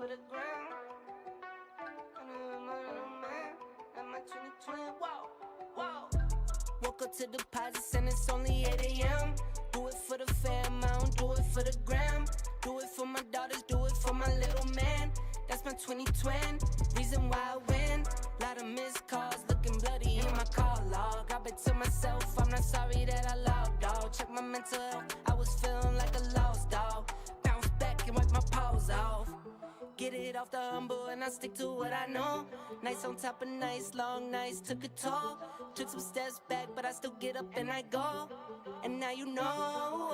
for the ground. I'm a 2020, whoa, whoa. Woke up to deposits and it's only 8 a.m. Do it for the fam, I don't do it for the gram. Do it for my daughters, do it for my little man. That's my 2020, reason why I win. Lot of missed calls, looking bloody in my call log. I bet to myself, I'm not sorry that I logged, dog. Check my mental health, I was feeling like a lost dog. Bounce back and wipe my paws off. Get it off the humble and I stick to what I know. Nights on top of nights, long nights took a toll. Took some steps back, but I still get up and I go. And now you know,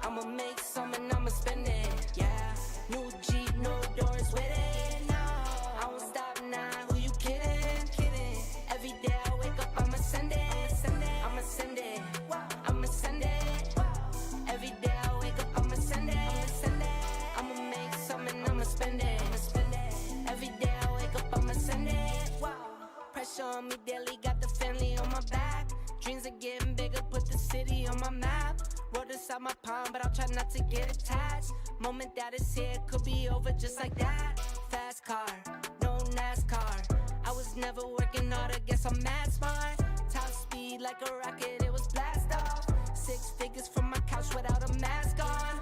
I'ma make some and I'ma spend it, yeah. New Jeep, no doors with it, no. I won't stop now, who you kidding, kidding. Every day I wake up, I'ma send it, I'ma send it, I'ma send it. Every day I wake up, I'ma send it, I'ma make some and I'ma spend it, Every day I wake up, I'ma send it. Pressure on me daily, got the family on my back. Dreams are getting bigger, put the city on my map. Wrote inside my palm, but I'll try not to get attached. Moment that is here, could be over just like that. Fast car, no NASCAR. I was never working hard, I guess I'm mad smart. Top speed like a rocket, it was blast off. 6 figures from my couch without a mask on.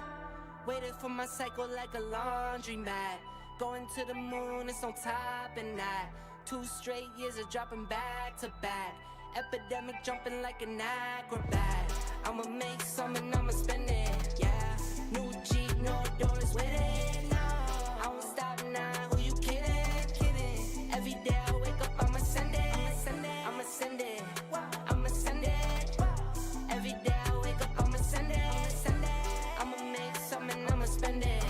Waited for my cycle like a laundry mat. Going to the moon, it's on top and that. 2 straight years of dropping back to back. Epidemic jumping like an acrobat. I'ma make some and I'ma spend it, yeah. New Jeep, no doors with it, no. I won't stop now, who you kidding, kidding. Every day I wake up, I'ma send it, I'ma send it, I'ma send it. Every day I wake up, I'ma send it, I'ma make some and I'ma spend it,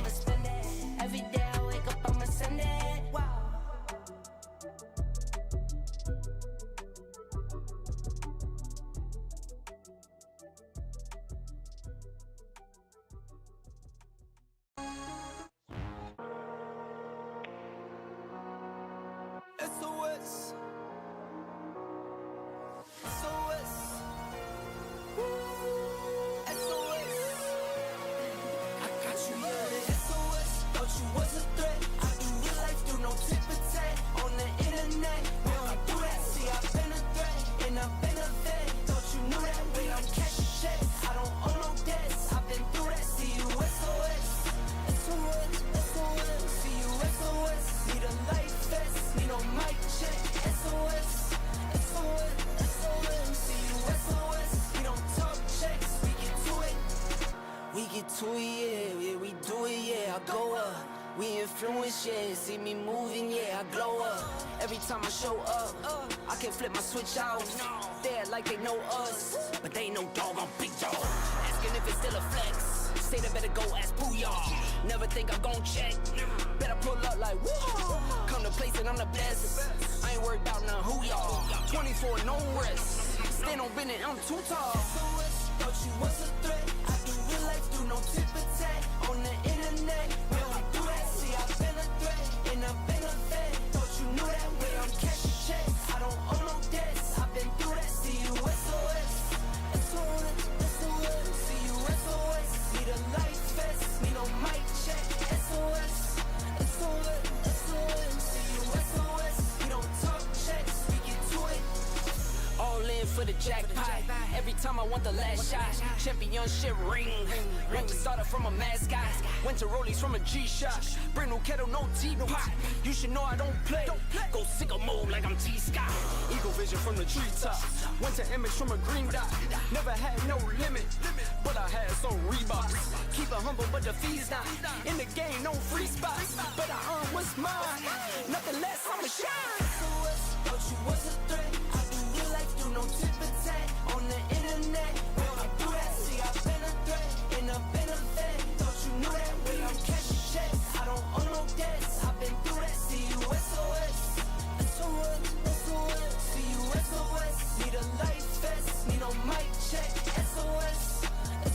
Every day I wake up, I'ma send it. SOS, SOS, SOS. I got you, yeah. SOS, thought you was a threat. I do real life, do no tip for tat on the internet. We don't do that. See, I've been a threat and I've been a vet. Thought you knew that. Wait, I'm cashing checks. I don't owe no debts. I've been through that. See you, SOS, SOS, SOS. See you, SOS. Need a life vest. Need no mic check. SOS, SOS, SOS. See you, SOS. We don't talk checks. We get to it. We get to it, yeah, we do it, yeah. I go up. We influence, yeah. See me moving, yeah. I glow up. Every time I show up, I can flip my switch out. They act like they know us, but they ain't no dog, I'm big dog. Asking if it's still a flex. Say they better go ask Booyah. Never think I'm gon' check. Better pull up like woo. Come to place and I'm the best. I ain't worried about none who y'all. 24, no rest. Stand on business, I'm too tall. SOS, thought you was a threat. I do real life, do no tip for tat on the internet. We don't do that. See, I've been a threat and I've been a vet. Thought you knew that. Way I'm cashing checks. I don't owe no debts. I've been through that. See you, SOS, SOS, SOS. See you, SOS. Need a life vest. Need no mic check. SOS, SOS, SOS. See you, SOS. We don't talk checks. We get to it. All in for the jackpot. Every time I want the last shot. Championship ring. Rank starter from a mascot. Winter rollies from a G-Shock. Brand new kettle, no teapot. You should know I don't play. Go sicko mode like I'm T-Scott. Eagle vision from the treetop. Winter image from a green dot. Never had no limit, but I had some Reeboks. Keep it humble, but the fee's not. In the game, no free spots. But I earn what's mine. Nothing less, I'ma shine. SOS, thought you was a threat. I do real life, do no tip for tat on the internet. We don't do that. See, I've been a threat and I've been a vet. Thought you knew that. Way I'm cashing checks. I don't owe no debts. I've been through that. See you, SOS, SOS, SOS. See you, SOS. Need a life vest. Need no mic check. SOS,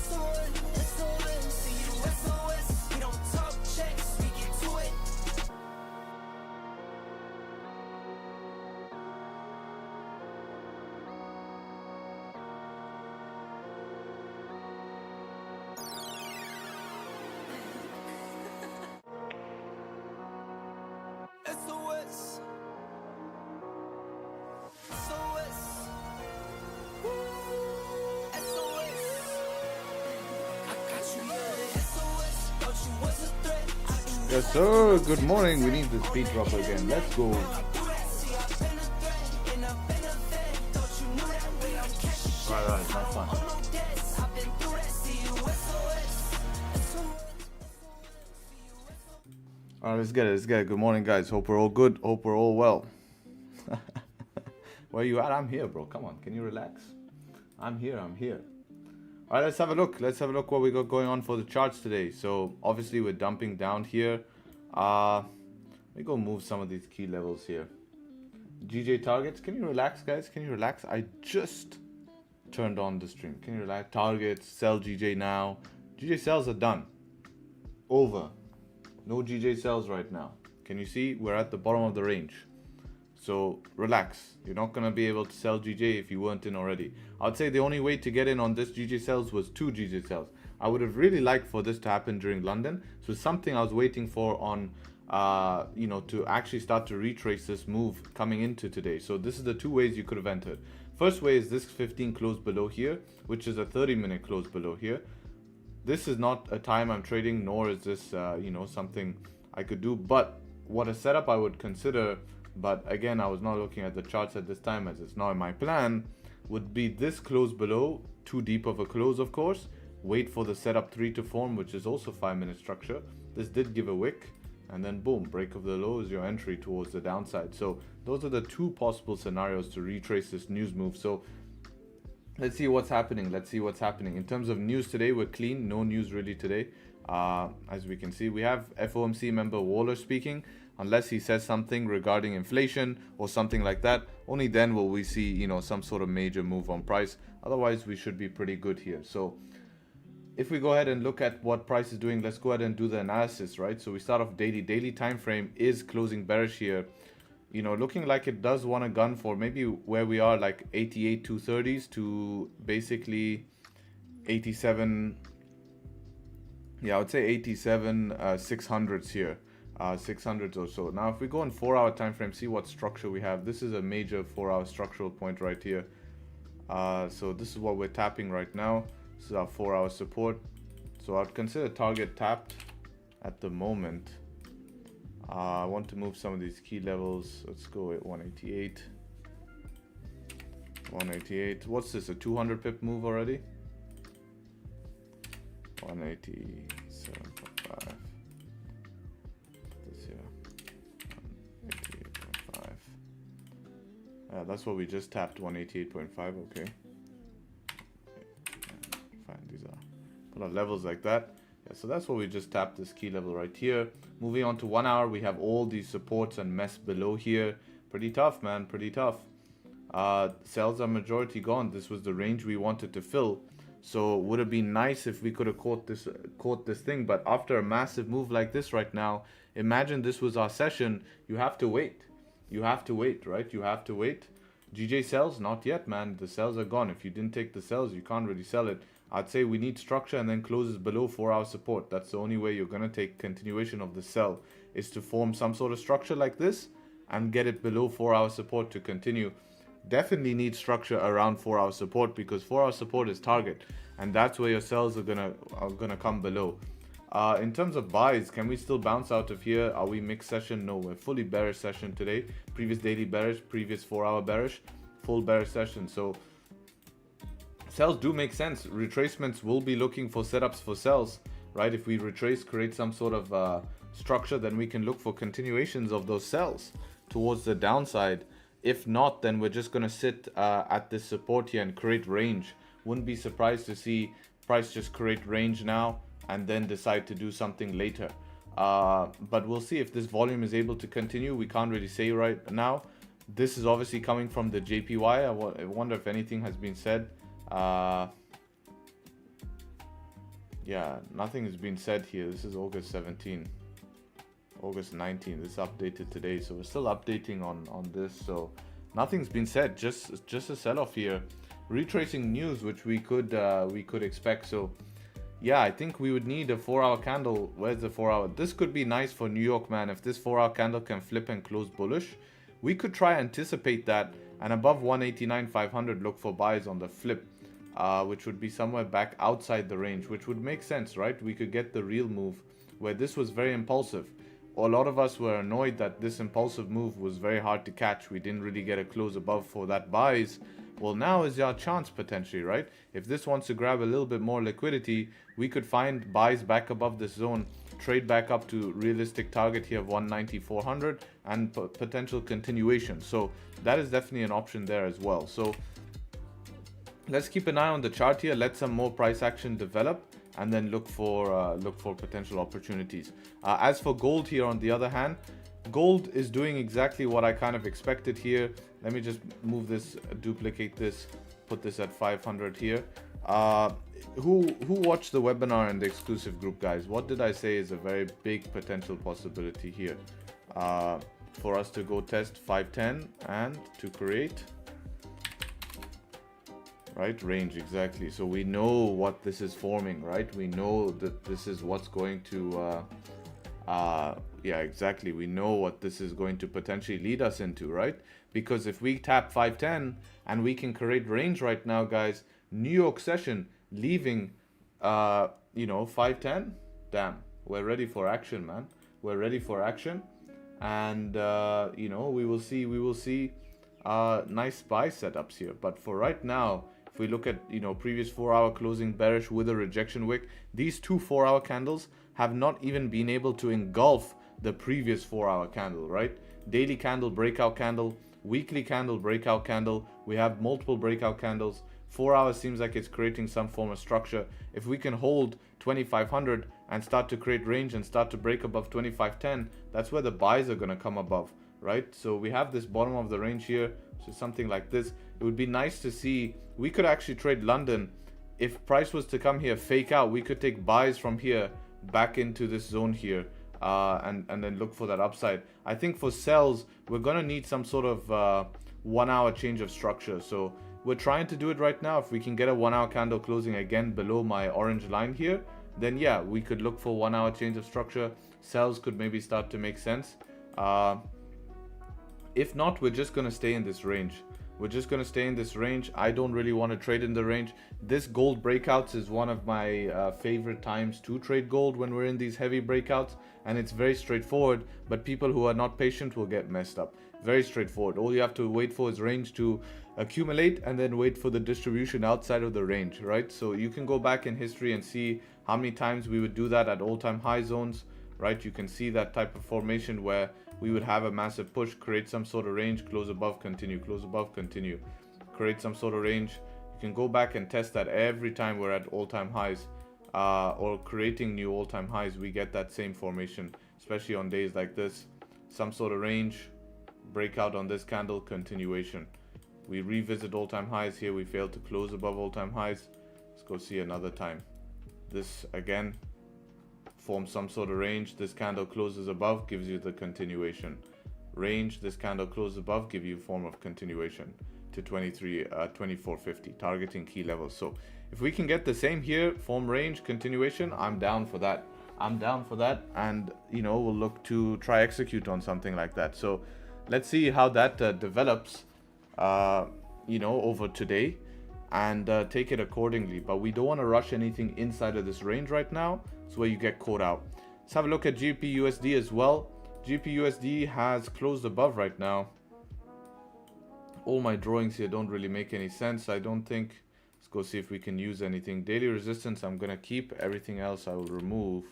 SOS, SOS. See you, SOS. We don't talk checks. We get to it. Yes, sir. Good morning. We need the speed drop again. Let's go. Right, that's fine. Alright, let's get it. Good morning, guys. Hope we're all good. Hope we're all well. Where you at? I'm here, bro. Come on. Can you relax? I'm here. Alright, let's have a look. Let's have a look what we got going on for the charts today. So, obviously, we're dumping down here. Let me go move some of these key levels here. GJ targets. Can you relax, guys? Can you relax? I just turned on the stream. Can you relax? Targets. Sell GJ now. GJ sells are done. Over. No GJ sells right now. Can you see? We're at the bottom of the range. So relax. You're not going to be able to sell GJ if you weren't in already. I'd say the only way to get in on this GJ sells was 2 GJ sells. I would have really liked for this to happen during London. So something I was waiting for on, to actually start to retrace this move coming into today. So this is the 2 ways you could have entered. First way is this 15 close below here, which is a 30-minute close below here. This is not a time I'm trading, nor is this, something I could do. But what a setup I would consider, but again, I was not looking at the charts at this time as it's not in my plan, would be this close below, too deep of a close, of course. Wait for the setup 3 to form, which is also 5-minute structure. This did give a wick, and then boom, break of the low is your entry towards the downside. So those are the 2 possible scenarios to retrace this news move. So let's see what's happening. In terms of news today, we're clean. No news really today. As we can see, we have FOMC member Waller speaking. Unless he says something regarding inflation or something like that, only then will we see, some sort of major move on price. Otherwise, we should be pretty good here. So if we go ahead and look at what price is doing, let's go ahead and do the analysis, right? So we start off daily. Daily time frame is closing bearish here. Looking like it does want to gun for maybe where we are, like 88 230s to basically 87. Yeah, I would say 87 600s here. 600s or so. Now, if we go on 4-hour time frame, see what structure we have. This is a major 4-hour structural point right here. So this is what we're tapping right now. This is our 4-hour support. So I'd consider target tapped at the moment. I want to move some of these key levels. Let's go at 188. 188. What's this? A 200 pip move already? 187.5. This here. 188.5. That's what we just tapped. 188.5. Okay. Fine. These are put on levels like that. Yeah, so that's what we just tapped, this key level right here. Moving on to 1 hour, we have all these supports and mess below here. Pretty tough, man. Pretty tough. Sales are majority gone. This was the range we wanted to fill. So would have been nice if we could have caught this thing. But after a massive move like this right now, imagine this was our session. You have to wait. You have to wait, right? You have to wait. GJ sells? Not yet, man. The sells are gone. If you didn't take the sells, you can't really sell it. I'd say we need structure and then closes below 4-hour support. That's the only way you're going to take continuation of the sell, is to form some sort of structure like this and get it below 4-hour support to continue. Definitely need structure around 4-hour support, because 4-hour support is target, and that's where your sells are gonna come below. In terms of buys, can we still bounce out of here? Are we mixed session? No, we're fully bearish session today. Previous daily bearish, previous 4-hour bearish, full bearish session. So sells do make sense. Retracements will be looking for setups for sells, right? If we retrace, create some sort of structure, then we can look for continuations of those sells towards the downside. If not, then we're just going to sit at this support here and create range. Wouldn't be surprised to see price just create range now and then decide to do something later. But we'll see if this volume is able to continue. We can't really say right now. This is obviously coming from the JPY. I wonder if anything has been said. Yeah, nothing has been said here. This is August 17. August 19. This is updated today, so we're still updating on this. So nothing's been said. Just a sell-off here, retracing news, which we could expect. So yeah, I think we would need a 4-hour candle. Where's the 4-hour? This could be nice for New York, man. If this 4-hour candle can flip and close bullish, we could try anticipate that, and above 189.500 look for buys on the flip, which would be somewhere back outside the range, which would make sense, right? We could get the real move where this was very impulsive. a lot of us were annoyed that this impulsive move was very hard to catch. We didn't really get a close above for that buys. Well, now is our chance potentially, right? If this wants to grab a little bit more liquidity, we could find buys back above this zone, trade back up to realistic target here of 190,400 and potential continuation. So that is definitely an option there as well. So let's keep an eye on the chart here. Let some more price action develop and then look for potential opportunities. As for gold here, on the other hand, gold is doing exactly what I kind of expected here. Let me just move this, duplicate this, put this at 500 here. Who watched the webinar and the exclusive group, guys? What did I say is a very big potential possibility here for us to go test 510 and to create right range? Exactly. So we know what this is forming, right? We know that this is what's going to yeah, exactly. We know what this is going to potentially lead us into, right? Because if we tap 510 and we can create range right now, guys, New York session leaving, you know, 510, damn, we're ready for action, man. We're ready for action. And, you know, we will see nice buy setups here. But for right now, if we look at, you know, previous 4-hour closing bearish with a rejection wick, these two 4-hour candles have not even been able to engulf the previous 4-hour candle, right? Daily candle, breakout candle, weekly candle, breakout candle. We have multiple breakout candles. 4 hours seems like it's creating some form of structure. If we can hold 2500 and start to create range and start to break above 2510, that's where the buys are going to come above, right? So we have this bottom of the range here, so something like this. It would be nice to see. We could actually trade London. If price was to come here, fake out, we could take buys from here back into this zone here, and then look for that upside. I think for sells, we're gonna need some sort of 1 hour change of structure. So we're trying to do it right now. If we can get a 1 hour candle closing again below my orange line here, then yeah, we could look for 1 hour change of structure. Sells could maybe start to make sense. If not, we're just gonna stay in this range. We're just going to stay in this range. I don't really want to trade in the range. This gold breakouts is one of my favorite times to trade gold, when we're in these heavy breakouts. And it's very straightforward, but people who are not patient will get messed up. Very straightforward. All you have to wait for is range to accumulate and then wait for the distribution outside of the range, right? So you can go back in history and see how many times we would do that at all-time high zones, right? You can see that type of formation where we would have a massive push, create some sort of range, close above, continue, close above, continue, create some sort of range. You can go back and test that every time we're at all-time highs, or creating new all-time highs. We get that same formation, especially on days like this. Some sort of range, breakout on this candle, continuation. We revisit all-time highs here. We fail to close above all-time highs. Let's go see another time. This again forms some sort of range. This candle closes above, gives you the continuation. Range, this candle closes above, give you a form of continuation to 2450, targeting key levels. So if we can get the same here, form range, continuation, I'm down for that. I'm down for that. And, you know, we'll look to try execute on something like that. So let's see how that develops, you know, over today, and take it accordingly. But we don't want to rush anything inside of this range right now. It's where you get caught out. Let's have a look at GBP USD as well. GBP USD has closed above right now. All my drawings here don't really make any sense, I don't think. Let's go see if we can use anything. Daily resistance I'm gonna keep, everything else I will remove.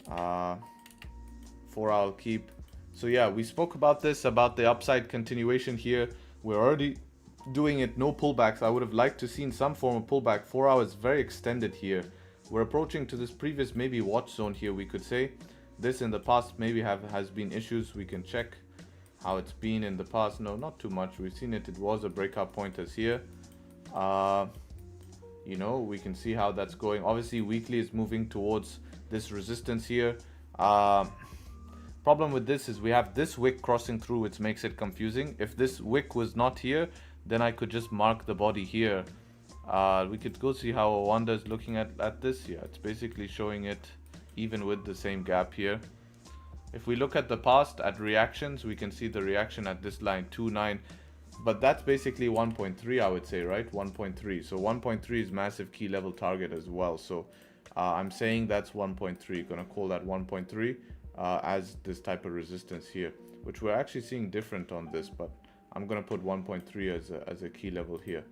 4 I'll keep. So yeah, we spoke about this, about the upside continuation here. We're already doing it, no pullbacks. I would have liked to seen some form of pullback. 4 hours very extended here. We're approaching to this previous maybe watch zone here, we could say. This in the past maybe has been issues. We can check how it's been in the past. No, not too much. We've seen it. It was a breakout point as here. You know, we can see how that's going. Obviously, weekly is moving towards this resistance here. Problem with this is we have this wick crossing through, which makes it confusing. If this wick was not here, then I could just mark the body here. We could go see how Wanda is looking at this. Yeah, it's basically showing it even with the same gap here. If we look at the past, at reactions, we can see the reaction at this line 2.9, but that's basically 1.3, I would say, right? 1.3. So 1.3 is massive key level target as well. So I'm saying that's 1.3. Gonna call that 1.3. as this type of resistance here, which we're actually seeing different on this, but I'm going to put 1.3 as a key level here.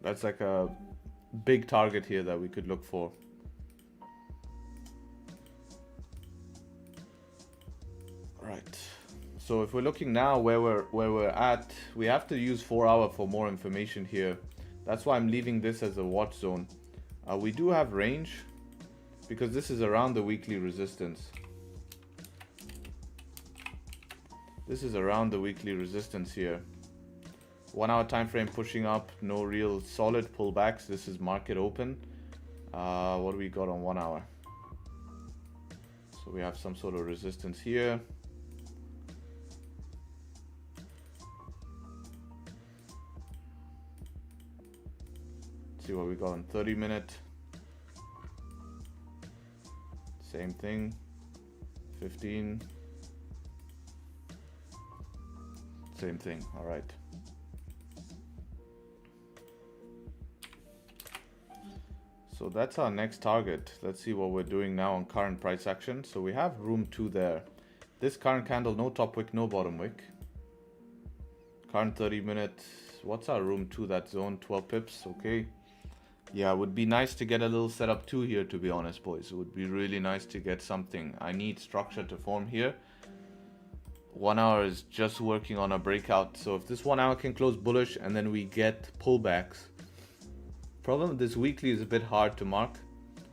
That's like a big target here that we could look for. Right. So if we're looking now where we're at, we have to use 4 hour for more information here. That's why I'm leaving this as a watch zone. We do have range because this is around the weekly resistance. This is around the weekly resistance here. 1 hour time frame pushing up, no real solid pullbacks. This is market open. What do we got on 1 hour? So we have some sort of resistance here. See what we got on 30-minute. Same thing. 15. Same thing. All right. So that's our next target. Let's see what we're doing now on current price action. So we have room 2 there. This current candle, no top wick, no bottom wick. Current 30-minute, what's our room 2, that zone? 12 pips, okay. Yeah, it would be nice to get a little setup 2 here, to be honest, boys. It would be really nice to get something. I need structure to form here. 1 hour is just working on a breakout. So if this 1 hour can close bullish and then we get pullbacks. Problem with this weekly is a bit hard to mark.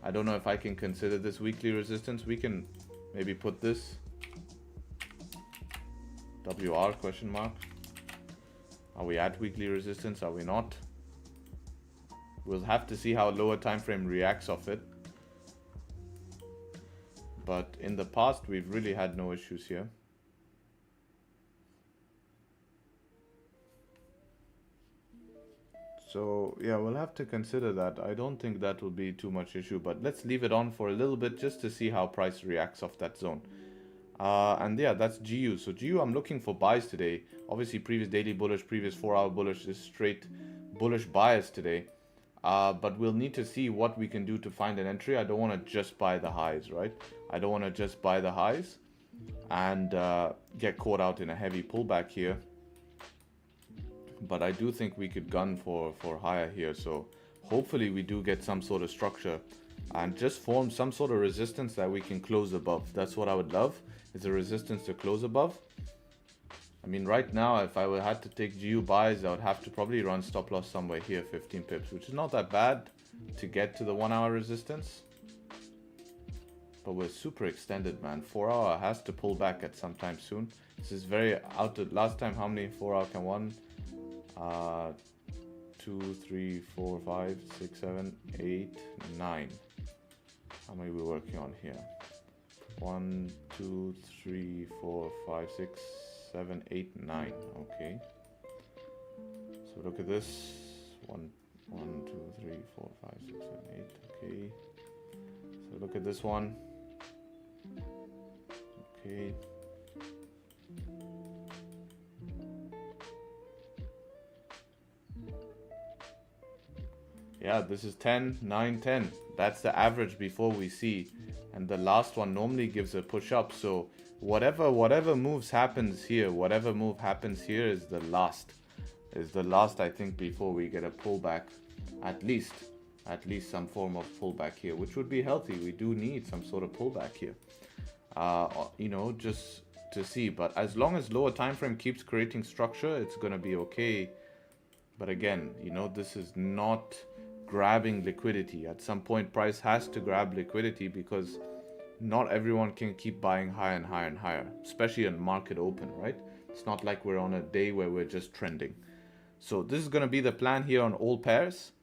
I don't know if I can consider this weekly resistance. We can maybe put this WR question mark. Are we at weekly resistance? Are we not? We'll have to see how lower time frame reacts off it. But in the past, we've really had no issues here. So yeah, we'll have to consider that. I don't think that will be too much issue, but let's leave it on for a little bit just to see how price reacts off that zone. And yeah, that's GU. So GU, I'm looking for buys today. Obviously, previous daily bullish, previous 4 hour bullish, is straight bullish bias today. But we'll need to see what we can do to find an entry. I don't want to just buy the highs, right? I don't want to just buy the highs and get caught out in a heavy pullback here. But I do think we could gun for higher here. So hopefully we do get some sort of structure and just form some sort of resistance that we can close above. That's what I would love, is a resistance to close above. I mean, right now, if I had to take GU buys, I would have to probably run stop loss somewhere here, 15 pips, which is not that bad to get to the 1 hour resistance. But we're super extended, man. 4 hour has to pull back at some time soon. This is very out of last time. How many 4 hour can one? 2, 3, 4, 5, 6, 7, 8, 9. How many we're working on here? 1, 2, 3, 4, 5, 6, 7, 8, 9. Okay. So look at this. 1, 2, 3, 4, 5, 6, 7, 8. Okay. So look at this one. Okay. Yeah, this is 10, 9, 10. That's the average before we see. And the last one normally gives a push up. So whatever moves happens here, whatever move happens here is the last. I think, before we get a pullback. At least some form of pullback here, which would be healthy. We do need some sort of pullback here. You know, just to see. But as long as lower time frame keeps creating structure, it's gonna be okay. But again, you know, this is not grabbing liquidity. At some point, price has to grab liquidity because not everyone can keep buying higher and higher and higher, especially in market open, right? It's not like we're on a day where we're just trending. So this is going to be the plan here on all pairs.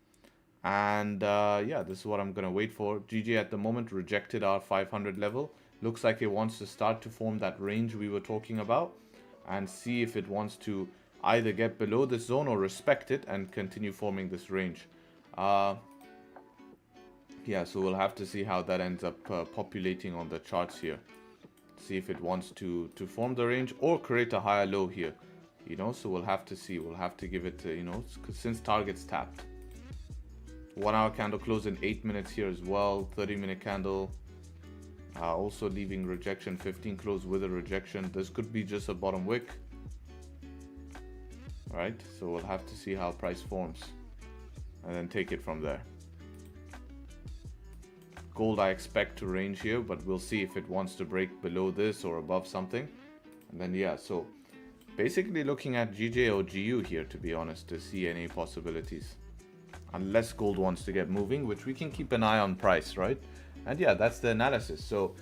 And yeah, this is what I'm going to wait for. GG at the moment rejected our 500 level. Looks like it wants to start to form that range we were talking about and see if it wants to either get below this zone or respect it and continue forming this range. Yeah, so we'll have to see how that ends up populating on the charts here. See if it wants to form the range or create a higher low here. you know, so we'll have to see. We'll have to give it, you know, since target's tapped. 1 hour candle close in 8 minutes here as well. 30-minute candle. Also leaving rejection. 15 close with a rejection. This could be just a bottom wick. Alright, so we'll have to see how price forms and then take it from there. Gold I expect to range here, but we'll see if it wants to break below this or above something. And then yeah, so basically looking at GJ or GU here, to be honest, to see any possibilities. Unless gold wants to get moving, which we can keep an eye on price, right? And yeah, that's the analysis. So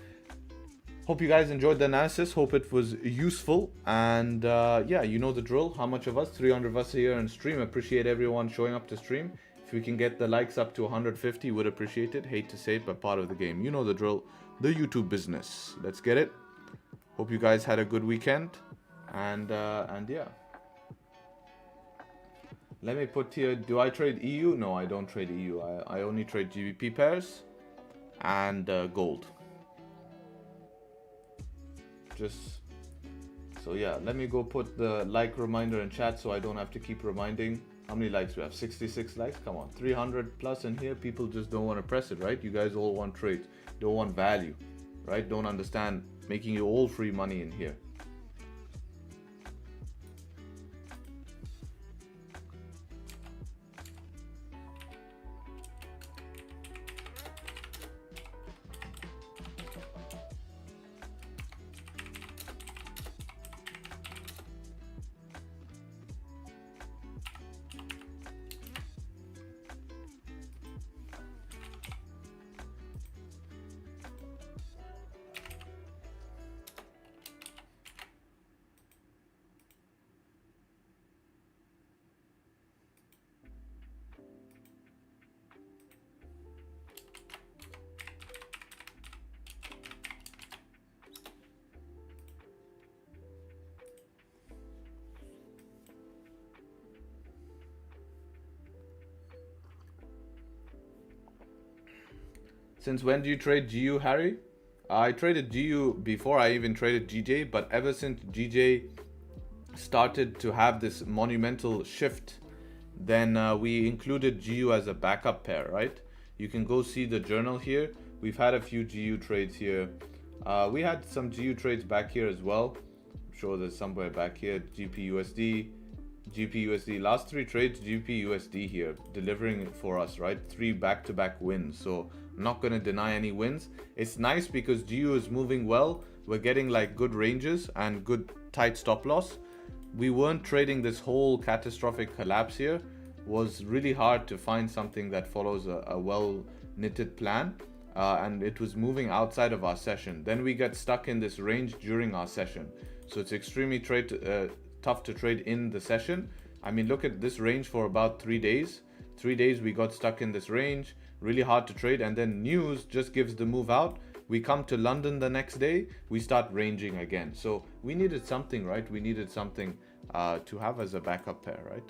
hope you guys enjoyed the analysis. Hope it was useful. And yeah, you know the drill. How much of us? 300 of us here in stream. Appreciate everyone showing up to stream. If we can get the likes up to 150, would appreciate it. Hate to say it, but part of the game. You know the drill. The YouTube business. Let's get it. Hope you guys had a good weekend. And yeah. Let me put here, do I trade EU? No, I don't trade EU. I only trade GBP pairs and gold. Just, so yeah, let me go put the like reminder in chat so I don't have to keep reminding. How many likes we have? 66 likes? Come on, 300 plus in here. People just don't want to press it, right? You guys all want trades, don't want value, right? Don't understand making you all free money in here. Since when do you trade GU, Harry? I traded GU before I even traded GJ, but ever since GJ started to have this monumental shift, then we included GU as a backup pair, right? You can go see the journal here. We've had a few GU trades here. We had some GU trades back here as well. I'm sure there's somewhere back here. GBP USD, GBP USD. Last 3 trades, GBP USD here, delivering it for us, right? 3 back-to-back wins. So I'm not going to deny any wins. It's nice because GU is moving well. We're getting like good ranges and good tight stop loss. We weren't trading this whole catastrophic collapse here. It was really hard to find something that follows a well knitted plan. And it was moving outside of our session. Then we get stuck in this range during our session. So it's extremely tough to trade in the session. I mean, look at this range for about 3 days. 3 days we got stuck in this range. Really hard to trade, and then news just gives the move out. We come to London the next day, we start ranging again. So we needed something, right? We needed something to have as a backup pair, right?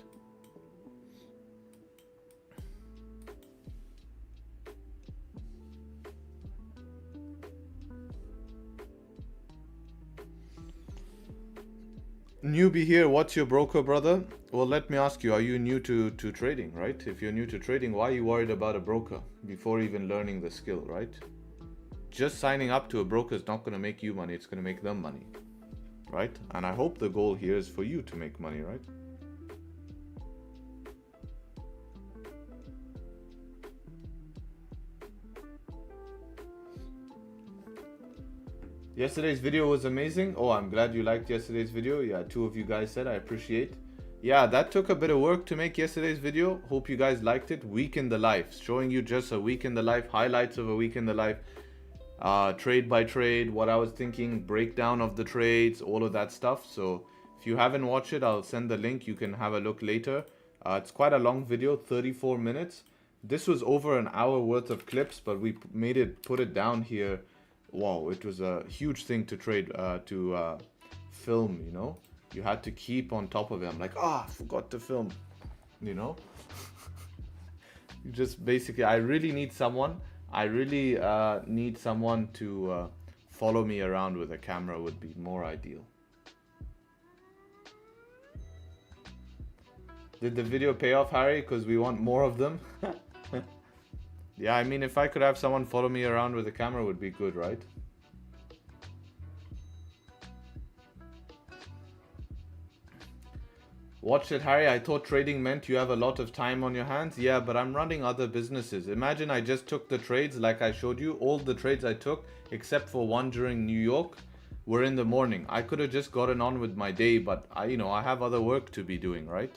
Newbie here, what's your broker, brother? Well, let me ask you, are you new to trading, right? If you're new to trading, why are you worried about a broker before even learning the skill, right? Just signing up to a broker is not going to make you money, it's going to make them money, right? And I hope the goal here is for you to make money, right? Yesterday's video was amazing. Oh, I'm glad you liked yesterday's video. Yeah, 2 of you guys said, I appreciate. Yeah, that took a bit of work to make yesterday's video. Hope you guys liked it. Week in the life, showing you just a week in the life, highlights of a week in the life, trade by trade, what I was thinking, breakdown of the trades, all of that stuff. So if you haven't watched it, I'll send the link. You can have a look later. It's quite a long video, 34 minutes. This was over an hour worth of clips, but we put it down here. Wow, it was a huge thing to trade, film, you know. You had to keep on top of it. I'm like, I forgot to film, you know. You just basically, I really need someone to follow me around with a camera would be more ideal. Did the video pay off, Harry? Because we want more of them. Yeah, I mean, if I could have someone follow me around with a camera, would be good, right? Watch it, Harry. I thought trading meant you have a lot of time on your hands. Yeah, but I'm running other businesses. Imagine I just took the trades like I showed you. All the trades I took, except for one during New York, were in the morning. I could have just gotten on with my day, but I have other work to be doing, right?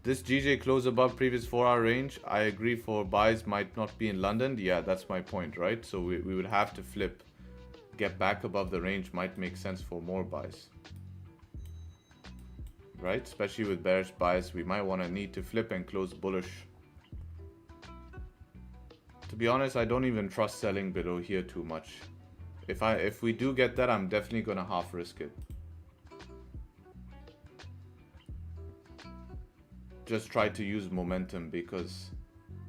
This GJ close above previous 4-hour range. I agree, for buys might not be in London. Yeah, that's my point, right? So we would have to flip. Get back above the range might make sense for more buys. Right? Especially with bearish buys, we might want to need to flip and close bullish. To be honest, I don't even trust selling below here too much. If we do get that, I'm definitely going to half risk it. Just try to use momentum, because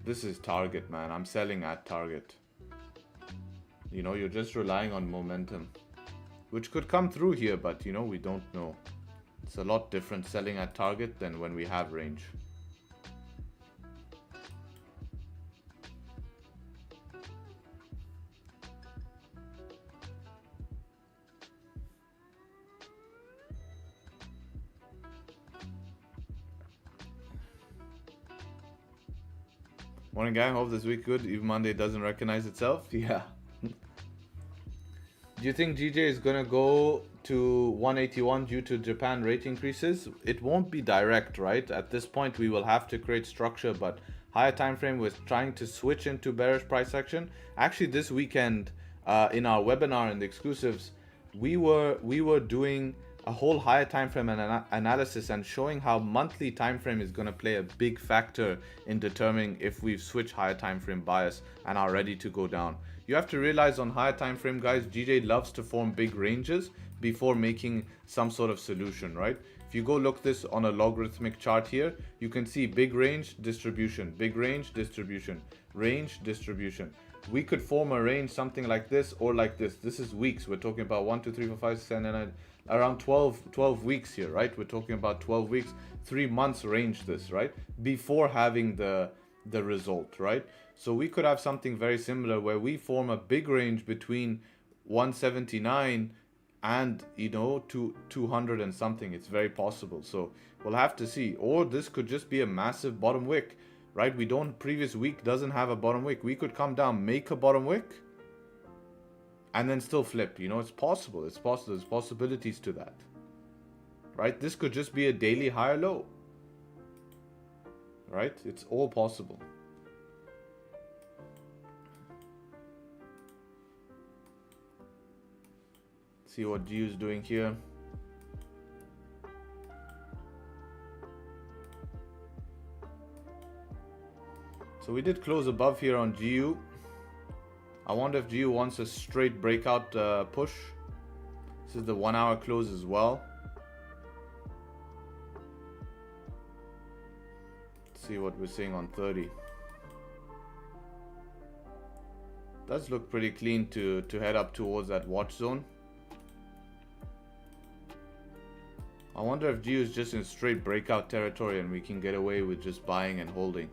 this is target, man. I'm selling at target. You're just relying on momentum, which could come through here, but we don't know. It's a lot different selling at target than when we have range. Morning, gang. Hope this week good. Even Monday doesn't recognize itself. Yeah. Do you think GJ is gonna go to 181 due to Japan rate increases? It won't be direct, right? At this point, we will have to create structure, but higher time frame was trying to switch into bearish price action. Actually, this weekend, in our webinar and the exclusives, we were doing a whole higher time frame analysis and showing how monthly time frame is going to play a big factor in determining if we've switched higher time frame bias and are ready to go down. You have to realize on higher time frame, guys, GJ loves to form big ranges before making some sort of solution, right? If you go look this on a logarithmic chart here, you can see big range distribution, big range distribution, range distribution. We could form a range something like this or like this. This is weeks. We're talking about 1, 2, 3, 4, 5, 6, 7, 8, 9, around 12 weeks here, right? We're talking about 12 weeks, 3 months range this, right? Before having the result, right? So we could have something very similar where we form a big range between 179 and to 200 and something. It's very possible. So we'll have to see. Or this could just be a massive bottom wick, right? Previous week doesn't have a bottom wick. We could come down, make a bottom wick, and then still flip. It's possible. It's possible. There's possibilities to that, right? This could just be a daily higher low, right? It's all possible. See what GU is doing here. So we did close above here on GU. I wonder if GU wants a straight breakout push. This is the 1 hour close as well. Let's see what we're seeing on 30. Does look pretty clean to head up towards that watch zone. I wonder if GU is just in straight breakout territory and we can get away with just buying and holding.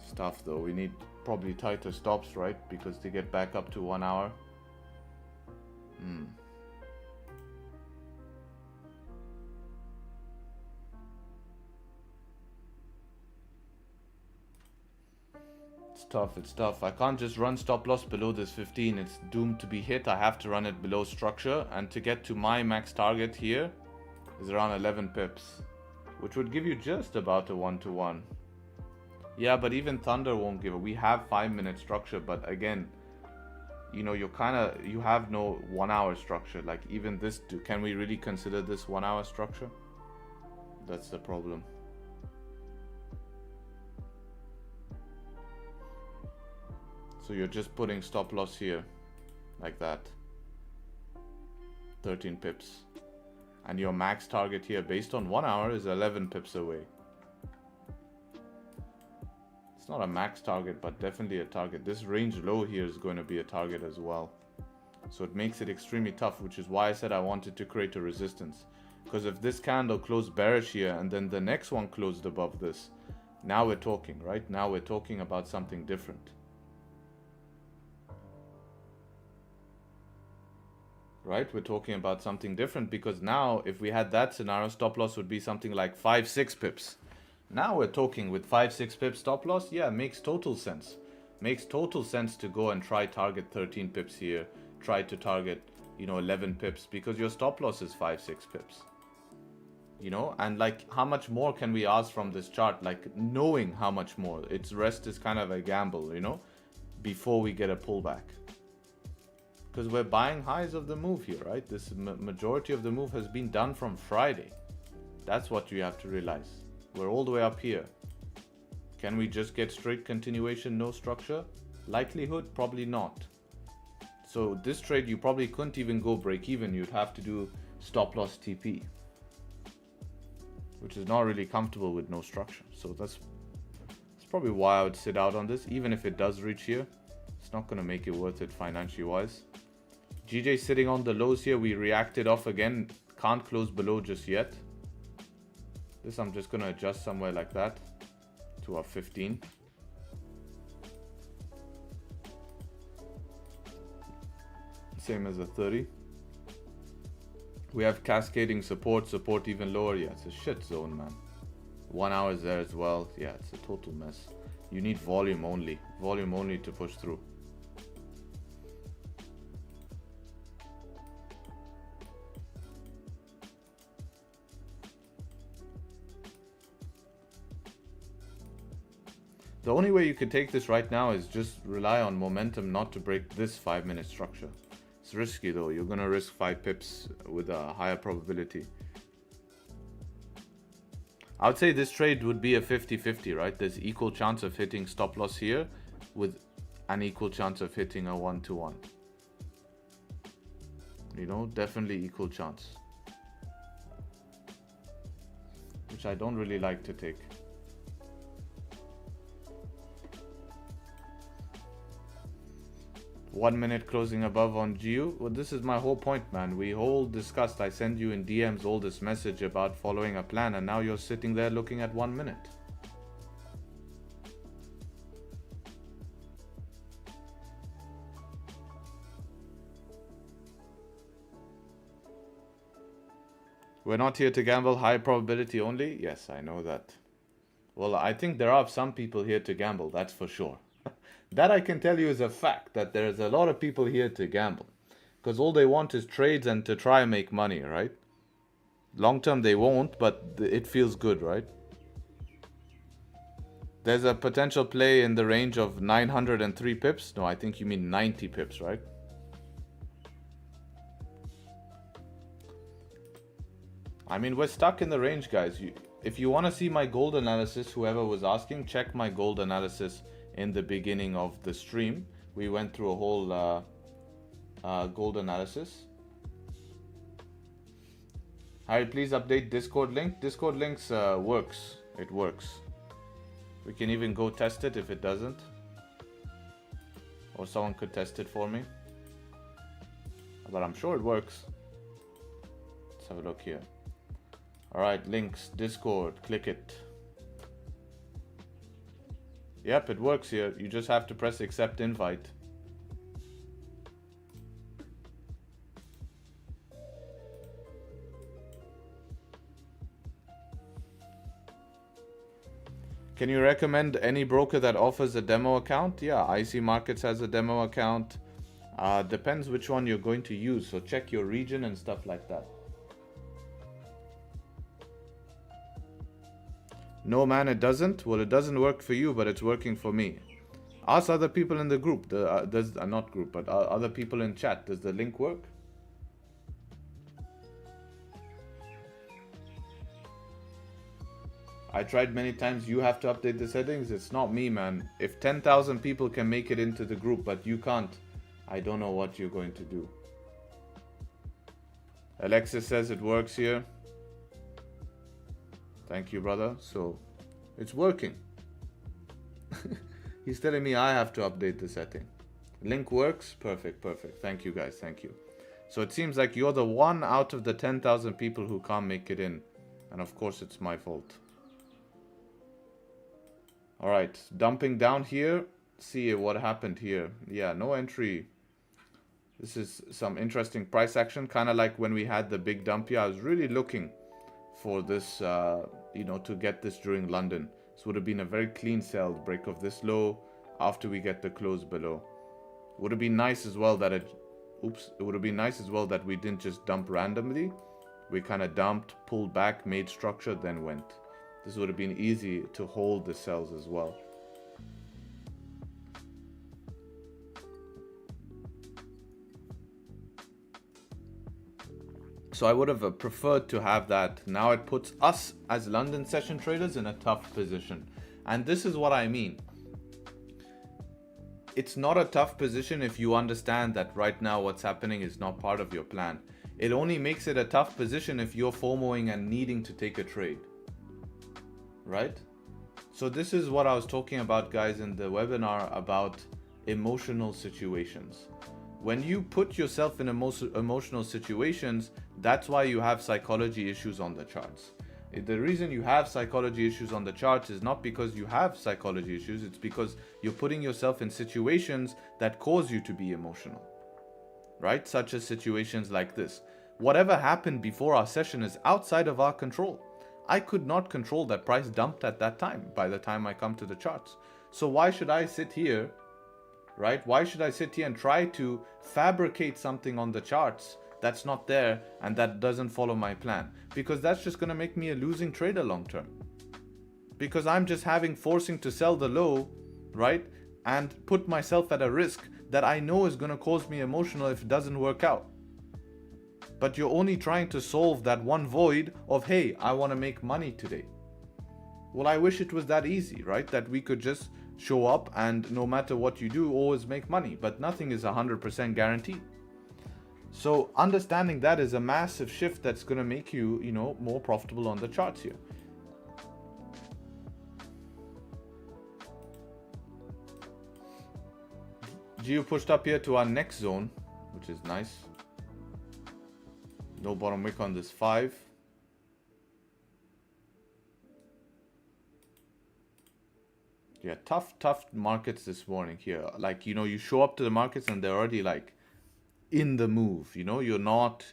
It's tough though. We need probably tighter stops, right? Because to get back up to 1 hour. It's tough. I can't just run stop loss below this 15. It's doomed to be hit. I have to run it below structure, and to get to my max target here is around 11 pips, which would give you just about a 1-to-1. Yeah, but even Thunder won't give it. We have 5-minute structure, but again, you have no 1 hour structure. Like even this, can we really consider this 1 hour structure? That's the problem. So you're just putting stop loss here, like that. 13 pips. And your max target here, based on 1 hour, is 11 pips away. It's not a max target, but definitely a target. This range low here is going to be a target as well. So it makes it extremely tough, which is why I said I wanted to create a resistance. Because if this candle closed bearish here and then the next one closed above this, now we're talking, right? Now we're talking about something different. Right? We're talking about something different, because now if we had that scenario, stop loss would be something like 5-6 pips. Now we're talking with 5-6 pips stop loss. Yeah, makes total sense. Makes total sense to go and try target 13 pips here. Try to target, 11 pips, because your stop loss is 5-6 pips. And like, how much more can we ask from this chart? Like, knowing how much more. Its rest is kind of a gamble, before we get a pullback. Because we're buying highs of the move here, right? This majority of the move has been done from Friday. That's what you have to realize. We're all the way up here. Can we just get straight continuation, no structure? Likelihood, probably not. So this trade, you probably couldn't even go break even. You'd have to do stop loss TP, which is not really comfortable with no structure. So that's probably why I would sit out on this. Even if it does reach here, it's not going to make it worth it financially wise. GJ sitting on the lows here. We reacted off again. Can't close below just yet. This I'm just going to adjust somewhere like that to our 15. Same as a 30. We have cascading support even lower. Yeah, it's a shit zone, man. 1 hour is there as well. Yeah, it's a total mess. You need volume only to push through. The only way you could take this right now is just rely on momentum not to break this 5-minute structure. It's risky though. You're going to risk 5 pips with a higher probability. I would say this trade would be a 50-50, right? There's equal chance of hitting stop loss here with an equal chance of hitting a 1-to-1. Definitely equal chance. Which I don't really like to take. One minute closing above on GU. Well, this is my whole point, man. We all discussed. I send you in DMs all this message about following a plan, and now you're sitting there looking at 1 minute. We're not here to gamble. High probability only. Yes, I know that. Well, I think there are some people here to gamble. That's for sure. That I can tell you is a fact, that there's a lot of people here to gamble. Because all they want is trades and to try and make money, right? Long term they won't, but it feels good, right? There's a potential play in the range of 903 pips. No, I think you mean 90 pips, right? I mean, we're stuck in the range, guys. If you want to see my gold analysis, whoever was asking, check my gold analysis in the beginning of the stream. We went through a whole gold analysis. Harry, please update Discord link. Discord links works. It works. We can even go test it if it doesn't. Or someone could test it for me. But I'm sure it works. Let's have a look here. Alright, links, Discord, click it. Yep, it works here. You just have to press accept invite. Can you recommend any broker that offers a demo account? Yeah, IC Markets has a demo account. Depends which one you're going to use. So check your region and stuff like that. No, man, it doesn't. Well, it doesn't work for you, but it's working for me. Ask other people in the group. Not group, but other people in chat. Does the link work? I tried many times. You have to update the settings. It's not me, man. If 10,000 people can make it into the group, but you can't, I don't know what you're going to do. Alexis says it works here. Thank you, brother. So it's working. He's telling me I have to update the setting. Link works? Perfect. Thank you guys, thank you. So it seems like you're the one out of the 10,000 people who can't make it in. And of course it's my fault. Alright, dumping down here. See what happened here. Yeah, no entry. This is some interesting price action. Kind of like when we had the big dump here. I was really looking for this, to get this during London. This would have been a very clean sell. Break of this low after we get the close below. Would have been nice as well that it would have been nice as well that we didn't just dump randomly. We kind of dumped, pulled back, made structure, then went. This would have been easy to hold the sells as well. So I would have preferred to have that. Now it puts us as London session traders in a tough position. And this is what I mean. It's not a tough position if you understand that right now what's happening is not part of your plan. It only makes it a tough position if you're FOMOing and needing to take a trade. Right? So this is what I was talking about, guys, in the webinar about emotional situations. When you put yourself in emotional situations, that's why you have psychology issues on the charts. The reason you have psychology issues on the charts is not because you have psychology issues, it's because you're putting yourself in situations that cause you to be emotional, right? Such as situations like this. Whatever happened before our session is outside of our control. I could not control that price dumped at that time by the time I come to the charts. So why should I sit here, right? Why should I sit here and try to fabricate something on the charts that's not there and that doesn't follow my plan? Because that's just going to make me a losing trader long term. Because I'm just forcing to sell the low, right? And put myself at a risk that I know is going to cause me emotional if it doesn't work out. But you're only trying to solve that one void of, hey, I want to make money today. Well, I wish it was that easy, right? That we could just show up and no matter what you do, always make money. But nothing is 100% guaranteed. So understanding that is a massive shift that's going to make you, more profitable on the charts here. GU pushed up here to our next zone, which is nice. No bottom wick on this 5. Yeah, tough markets this morning here. Like, you show up to the markets and they're already like in the move. You're not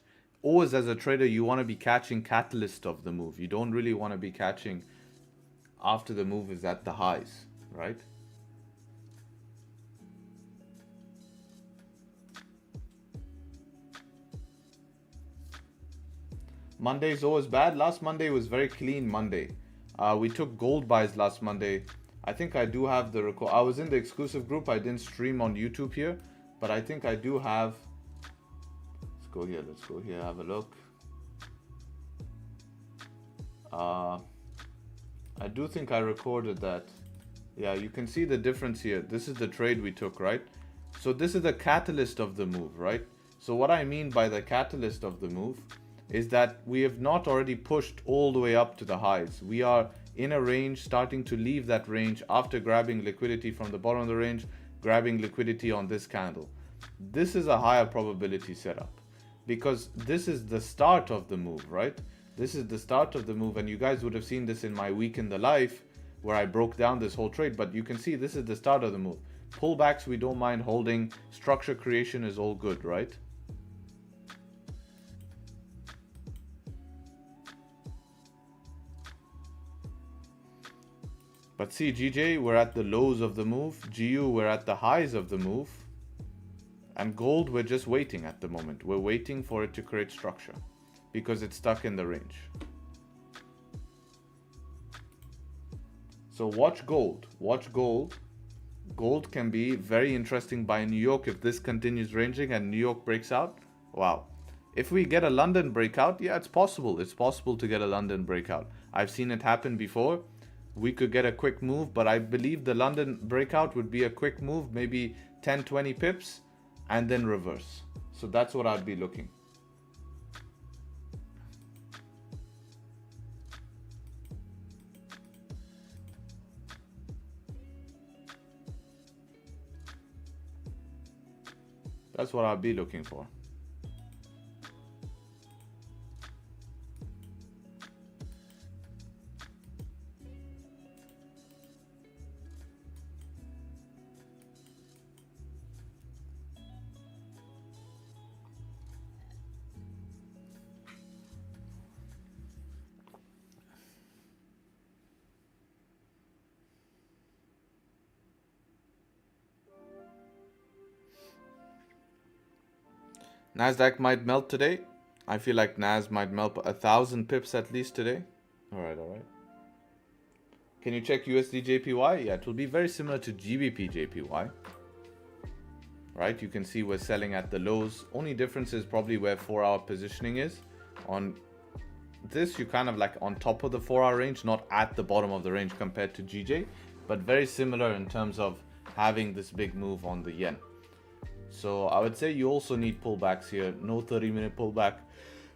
always, as a trader, you want to be catching catalyst of the move. You don't really want to be catching after the move is at the highs, right? Monday is always bad. Last Monday was very clean Monday. We took gold buys last Monday. I think I do have the record. I was in the exclusive group. I didn't stream on YouTube here, but I think I do have. Let's go here, have a look. I do think I recorded that. Yeah, you can see the difference here. This is the trade we took, right? So this is the catalyst of the move, right? So what I mean by the catalyst of the move is that we have not already pushed all the way up to the highs. We are in a range, starting to leave that range after grabbing liquidity from the bottom of the range, grabbing liquidity on this candle. This is a higher probability setup because this is the start of the move, right? This is the start of the move, and you guys would have seen this in my week in the life where I broke down this whole trade, but you can see this is the start of the move. Pullbacks we don't mind holding, structure creation is all good, right? But see, GJ, we're at the lows of the move. GU, we're at the highs of the move. And gold, we're just waiting at the moment. We're waiting for it to create structure because it's stuck in the range. So watch gold. Watch gold. Gold can be very interesting by New York if this continues ranging and New York breaks out. Wow. If we get a London breakout, yeah, it's possible. It's possible to get a London breakout. I've seen it happen before. We could get a quick move, but I believe the London breakout would be a quick move, maybe 10-20 pips, and then reverse. So that's what I'd be looking. That's what I'll be looking for. Nasdaq might melt today. I feel like Nas might melt 1,000 pips at least today. All right. Can you check USD JPY? Yeah, it will be very similar to GBP JPY. Right, you can see we're selling at the lows. Only difference is probably where 4-hour positioning is. On this, you're kind of like on top of the 4-hour range, not at the bottom of the range compared to GJ, but very similar in terms of having this big move on the yen. So I would say you also need pullbacks here. No 30-minute pullback.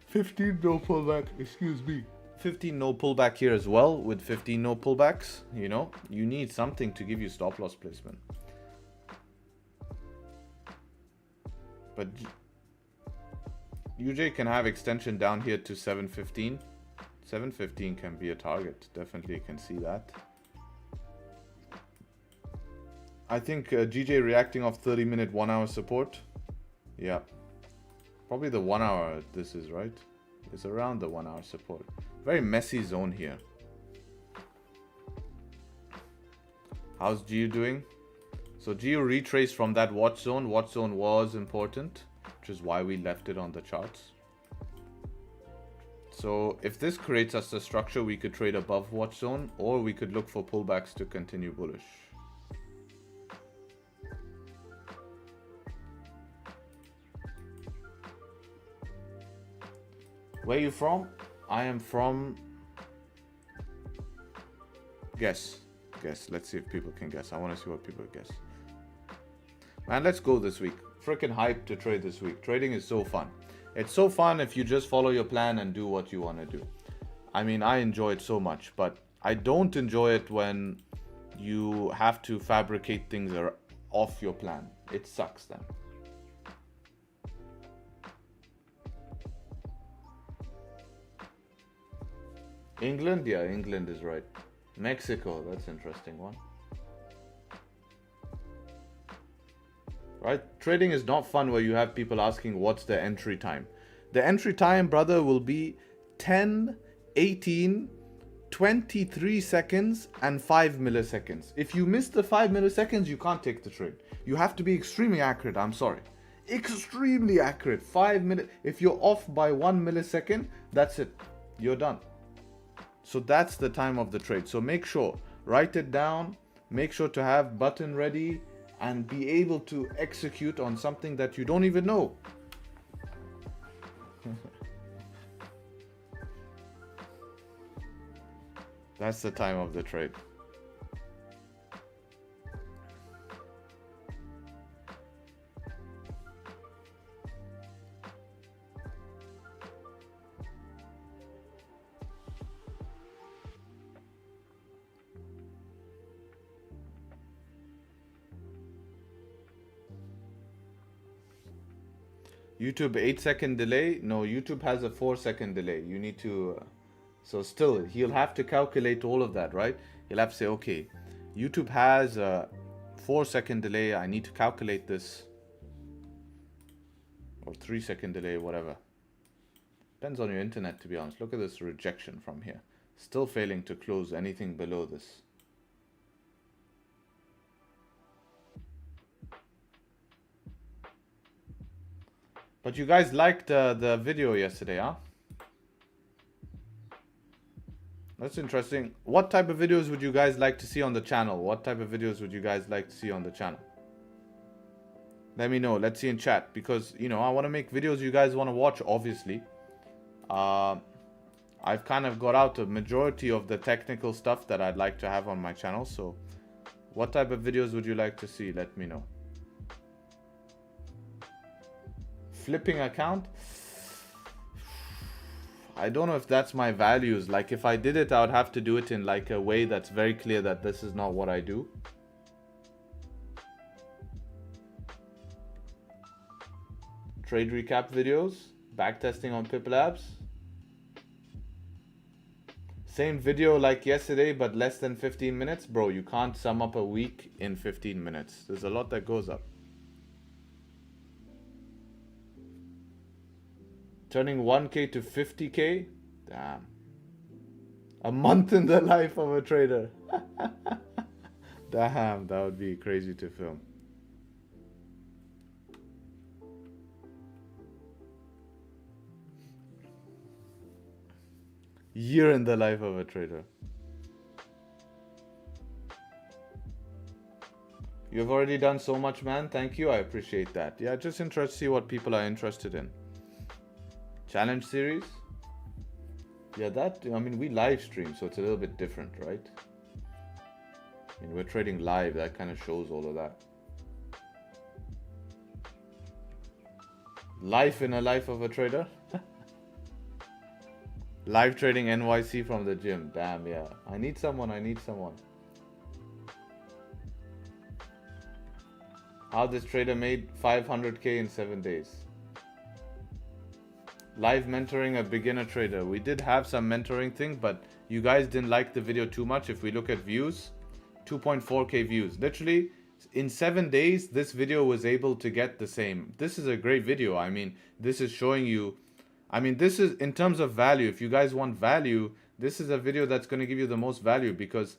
15 no pullback. Excuse me. 15 no pullback here as well. With 15 no pullbacks, you know, you need something to give you stop loss placement. But UJ can have extension down here to 715. 715 can be a target. Definitely can see that. I think GJ reacting off 30-minute 1-hour support. Yeah. Probably the 1-hour this is, right? It's around the 1-hour support. Very messy zone here. How's GU doing? So GU retraced from that watch zone. Watch zone was important, which is why we left it on the charts. So if this creates us a structure, we could trade above watch zone, or we could look for pullbacks to continue bullish. Where are you from? I am from... Guess. Let's see if people can guess. I want to see what people guess. Man, let's go this week. Freaking hyped to trade this week. Trading is so fun. It's so fun if you just follow your plan and do what you want to do. I mean, I enjoy it so much, but I don't enjoy it when you have to fabricate things off your plan. It sucks then. England? Yeah, England is right. Mexico, that's an interesting one. Right? Trading is not fun where you have people asking what's the entry time. The entry time, brother, will be 10, 18, 23 seconds and 5 milliseconds. If you miss the 5 milliseconds, you can't take the trade. You have to be extremely accurate. I'm sorry. Extremely accurate. 5 minutes. If you're off by 1 millisecond, that's it. You're done. So that's the time of the trade. So make sure, write it down, make sure to have button ready and be able to execute on something that you don't even know. That's the time of the trade. YouTube 8-second delay. No, YouTube has a 4-second delay. You need to so still he'll have to calculate all of that, right? He'll have to say, okay, YouTube has a 4-second delay. I need to calculate this, or 3-second delay, whatever. Depends on your internet, to be honest. Look at this rejection from here. Still failing to close anything below this. But you guys liked the video yesterday, huh? That's interesting. What type of videos would you guys like to see on the channel? What type of videos would you guys like to see on the channel? Let me know. Let's see in chat. Because, you know, I want to make videos you guys want to watch, obviously. I've kind of got out a majority of the technical stuff that I'd like to have on my channel. So, what type of videos would you like to see? Let me know. Flipping account, I don't know if that's my values. Like if I did it, I would have to do it in like a way that's very clear that this is not what I do. trade recap videos, backtesting on Pip Labs. Same video like yesterday, but less than 15 minutes. Bro, you can't sum up a week in 15 minutes. There's a lot that goes up. Turning 1K to 50K? Damn. A month in the life of a trader. Damn, that would be crazy to film. Year in the life of a trader. You've already done so much, man. Thank you. I appreciate that. Yeah, just interested to see what people are interested in. Challenge series. Yeah, I mean, we live stream, so it's a little bit different, right? I mean, we're trading live. That kind of shows all of that. Life in a life of a trader. Live trading NYC from the gym. Damn, yeah. I need someone. How this trader made 500K in 7 days. Live mentoring a beginner trader. We did have some mentoring thing, but you guys didn't like the video too much. If we look at views, 2.4K views. Literally, in 7 days, this video was able to get the same. This is a great video. I mean, this is showing you... I mean, this is in terms of value. If you guys want value, this is a video that's going to give you the most value, because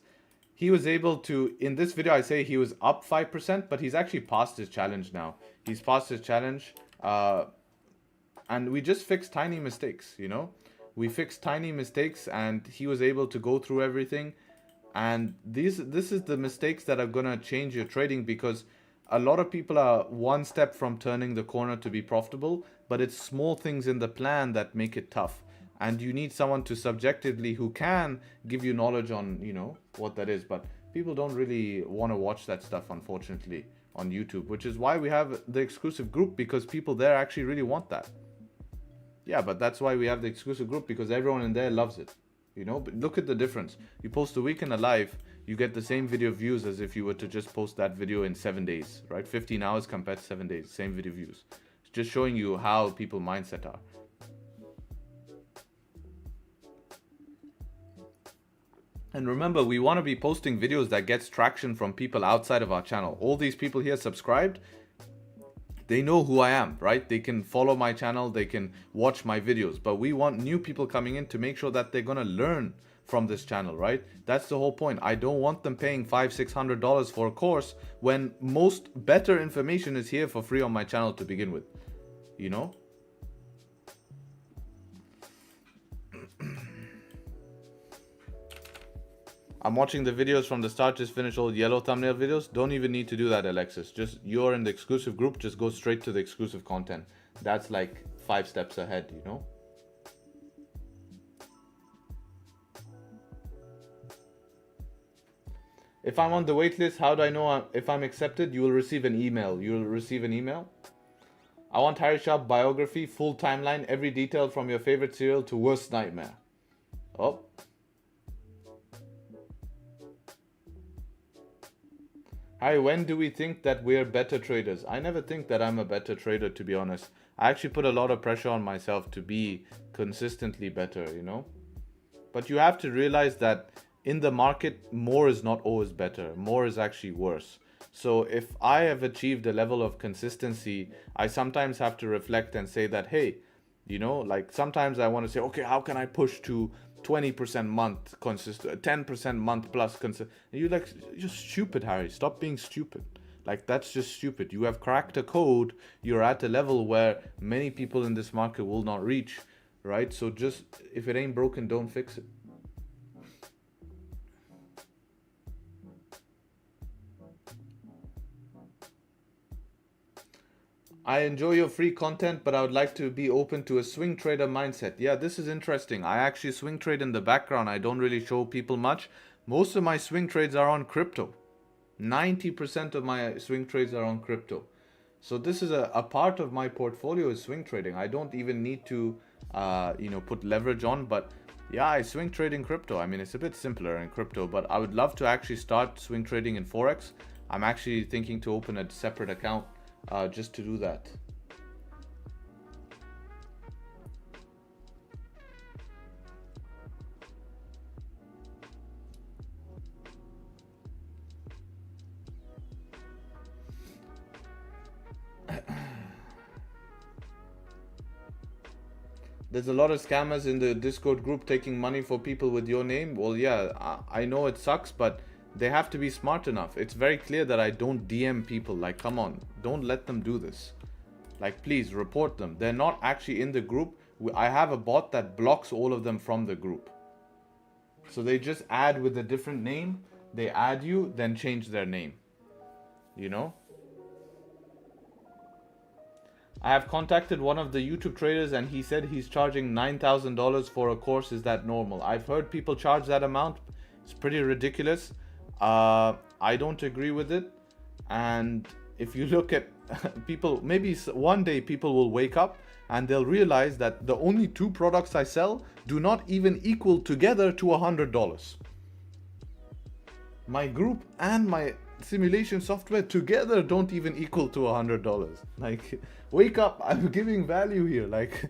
he was able to, in this video, I say he was up 5%, but he's actually passed his challenge now. He's passed his challenge. And we just fixed tiny mistakes, you know. We fixed tiny mistakes and he was able to go through everything. And this is the mistakes that are going to change your trading, because a lot of people are one step from turning the corner to be profitable, but it's small things in the plan that make it tough. And you need someone to subjectively who can give you knowledge on, you know, what that is. But people don't really want to watch that stuff, unfortunately, on YouTube, which is why we have the exclusive group, because people there actually really want that. Yeah, but that's why we have the exclusive group, because everyone in there loves it. You know, but look at the difference. You post a week in a live, you get the same video views as if you were to just post that video in 7 days, right? 15 hours compared to 7 days, same video views. It's just showing you how people mindset are. And remember, we want to be posting videos that gets traction from people outside of our channel. All these people here subscribed, they know who I am, right? They can follow my channel, they can watch my videos, but we want new people coming in to make sure that they're going to learn from this channel, right? That's the whole point. I don't want them paying $500-600 for a course when most better information is here for free on my channel to begin with, you know? I'm watching the videos from the start, just finish all yellow thumbnail videos. Don't even need to do that, Alexis. Just, you're in the exclusive group, just go straight to the exclusive content. That's like 5 steps ahead, you know? If I'm on the wait list, how do I know if I'm accepted? You will receive an email. You'll receive an email. I want Tradesharpe biography, full timeline, every detail from your favorite serial to worst nightmare. Oh. Hi, when do we think that we're better traders? I never think that I'm a better trader, to be honest. I actually put a lot of pressure on myself to be consistently better, you know? But you have to realize that in the market, more is not always better. More is actually worse. So if I have achieved a level of consistency, I sometimes have to reflect and say that, hey, you know, like sometimes I want to say, okay, how can I push to 20% month consistent, 10% month plus consistent? And you're like, you're stupid, Harry. Stop being stupid. Like, that's just stupid. You have cracked a code. You're at a level where many people in this market will not reach, right? So just, if it ain't broken, don't fix it. I enjoy your free content, but I would like to be open to a swing trader mindset. Yeah, this is interesting. I actually swing trade in the background. I don't really show people much. Most of my swing trades are on crypto. 90% of my swing trades are on crypto. So this is a part of my portfolio is swing trading. I don't even need to, you know, put leverage on. But yeah, I swing trade in crypto. I mean, it's a bit simpler in crypto, but I would love to actually start swing trading in Forex. I'm actually thinking to open a separate account just to do that. there's a lot of scammers in the Discord group taking money for people with your name. Well, yeah, I know it sucks, but they have to be smart enough. It's very clear that I don't DM people. Like, come on, don't let them do this. Like, please report them. They're not actually in the group. I have a bot that blocks all of them from the group. So they just add with a different name. They add you, then change their name. You know? I have contacted one of the YouTube traders and he said he's charging $9,000 for a course. Is that normal? I've heard people charge that amount. It's pretty ridiculous. I don't agree with it. And if you look at people, maybe one day people will wake up and they'll realize that the only two products I sell do not even equal together to $100. My group and my simulation software together don't even equal to $100. Like, wake up, I'm giving value here. Like,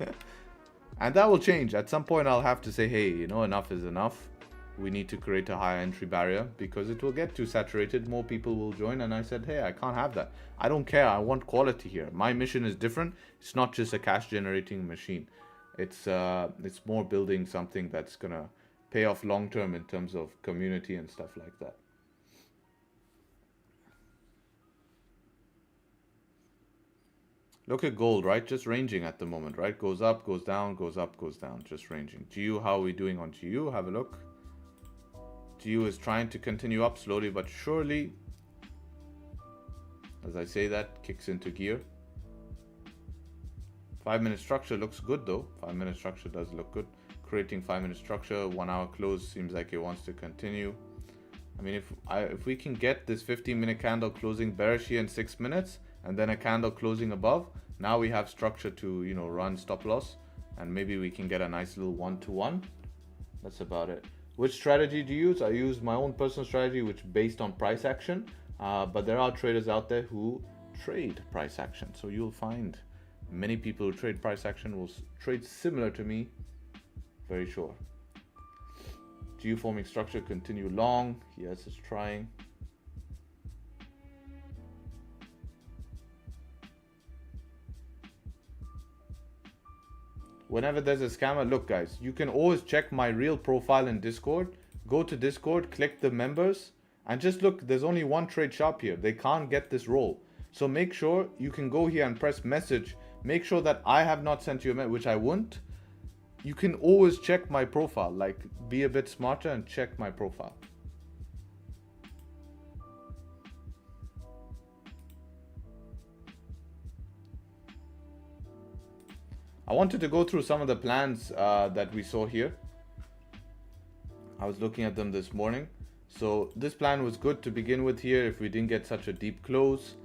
and that will change. At some point I'll have to say, hey, you know, enough is enough. We need to create a higher entry barrier because it will get too saturated. More people will join. And I said, hey, I can't have that. I don't care. I want quality here. My mission is different. It's not just a cash generating machine. It's more building something that's gonna pay off long term in terms of community and stuff like that. Look at gold, right? Just ranging at the moment, right? Goes up, goes down, goes up, goes down. Just ranging. GU, how are we doing on GU? Have a look. GU is trying to continue up slowly but surely. As I say that, kicks into gear. 5-minute structure looks good though. 5-minute structure does look good. Creating 5-minute structure, 1 hour close seems like it wants to continue. I mean, if we can get this 15-minute candle closing bearish here in 6 minutes, and then a candle closing above, now we have structure to, you know, run stop loss, and maybe we can get a nice little 1-to-1. That's about it. Which strategy do you use? I use my own personal strategy, which based on price action, but there are traders out there who trade price action. So you'll find many people who trade price action will trade similar to me, very sure. GU forming structure, continue long. Yes, it's trying. Whenever there's a scammer, look guys, you can always check my real profile in Discord. Go to Discord, click the members, and just look, there's only one Tradesharpe here. They can't get this role. So make sure you can go here and press message. Make sure that I have not sent you a message, which I won't. You can always check my profile, like be a bit smarter and check my profile. I wanted to go through some of the plans that we saw here. I was looking at them this morning. So this plan was good to begin with here if we didn't get such a deep close.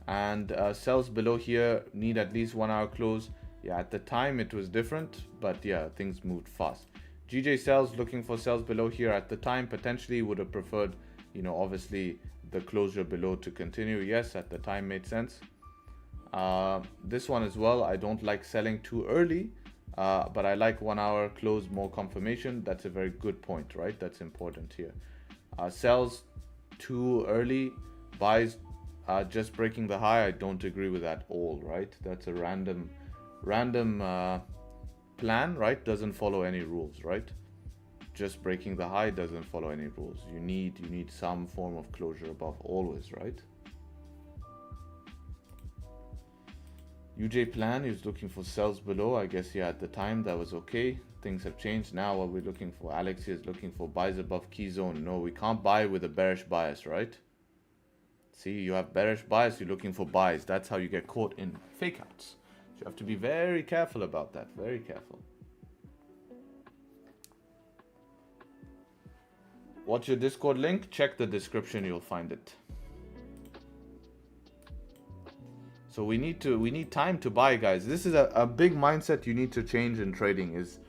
And sells below here need at least 1 hour close. Yeah, at the time it was different, but yeah, things moved fast. GJ sells looking for sells below here. At the time, potentially would have preferred, you know, obviously the closure below to continue. Yes, at the time made sense. This one as well, I don't like selling too early, but I like 1 hour close, more confirmation. That's a very good point, right? That's important here. Sells too early, buys just breaking the high. I don't agree with that all, right? That's a random plan, right? Doesn't follow any rules, right? Just breaking the high doesn't follow any rules. You need some form of closure above always, right? UJ plan is looking for sells below. I guess, yeah, at the time that was okay. Things have changed. Now what we're looking for, Alex is looking for buys above key zone. No, we can't buy with a bearish bias, right? See, you have bearish bias, you're looking for buys. That's how you get caught in fake outs. So you have to be very careful about that. Very careful. What's your Discord link? Check the description, you'll find it. So we need time to buy, guys. This is a big mindset you need to change in trading. Is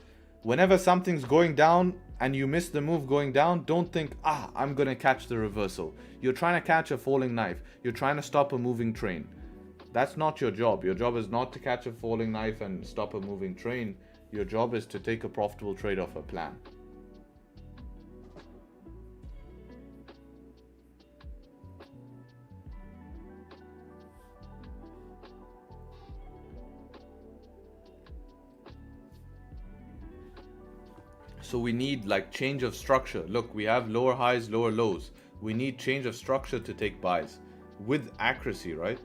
whenever something's going down and you miss the move going down, don't think, I'm gonna catch the reversal. You're trying to catch a falling knife. You're trying to stop a moving train. That's not your job. Your job is not to catch a falling knife and stop a moving train. Your job is to take a profitable trade off a plan. So we need like change of structure. Look, we have lower highs, lower lows. We need change of structure to take buys with accuracy, right?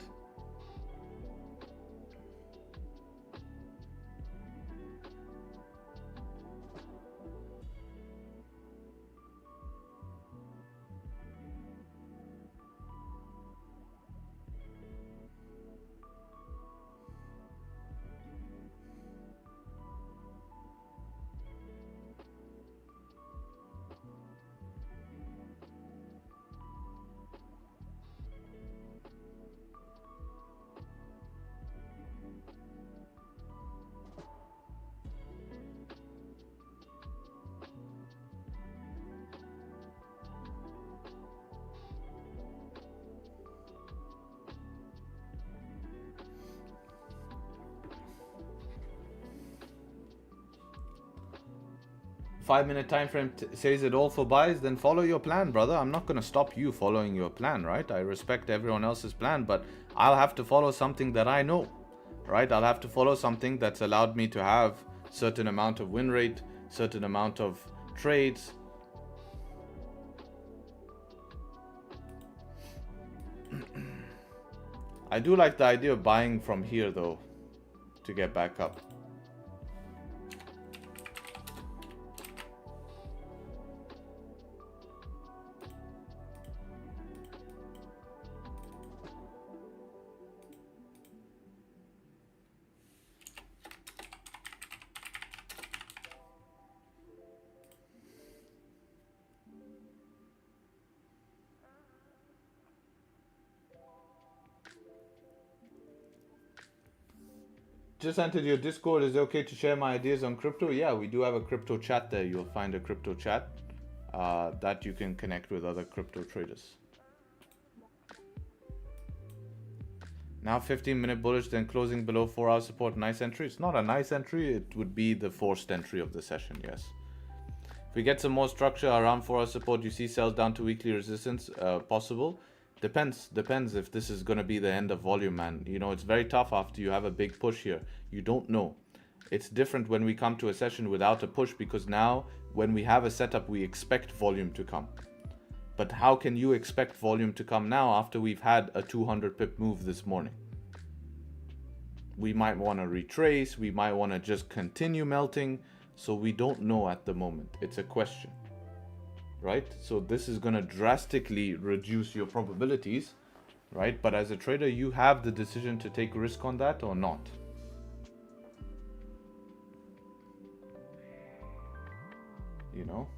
Five-minute time frame says it all for buys, then follow your plan, brother. I'm not going to stop you following your plan, right? I respect everyone else's plan, but I'll have to follow something that I know, right? I'll have to follow something that's allowed me to have certain amount of win rate, certain amount of trades. I do like the idea of buying from here though to get back up. Just entered your Discord. Is it okay to share my ideas on crypto? Yeah, we do have a crypto chat there. You'll find a crypto chat that you can connect with other crypto traders. Now 15-minute bullish, then closing below 4-hour support. Nice entry. It's not a nice entry. It would be the forced entry of the session, yes. If we get some more structure around 4-hour support, you see sells down to weekly resistance possible. Depends if this is going to be the end of volume, man. You know, it's very tough after you have a big push here. You don't know. It's different when we come to a session without a push, because now when we have a setup, we expect volume to come. But how can you expect volume to come now after we've had a 200 pip move this morning? We might want to retrace. We might want to just continue melting. So we don't know at the moment. It's a question. Right? So this is going to drastically reduce your probabilities, right? But as a trader, you have the decision to take risk on that or not. You know?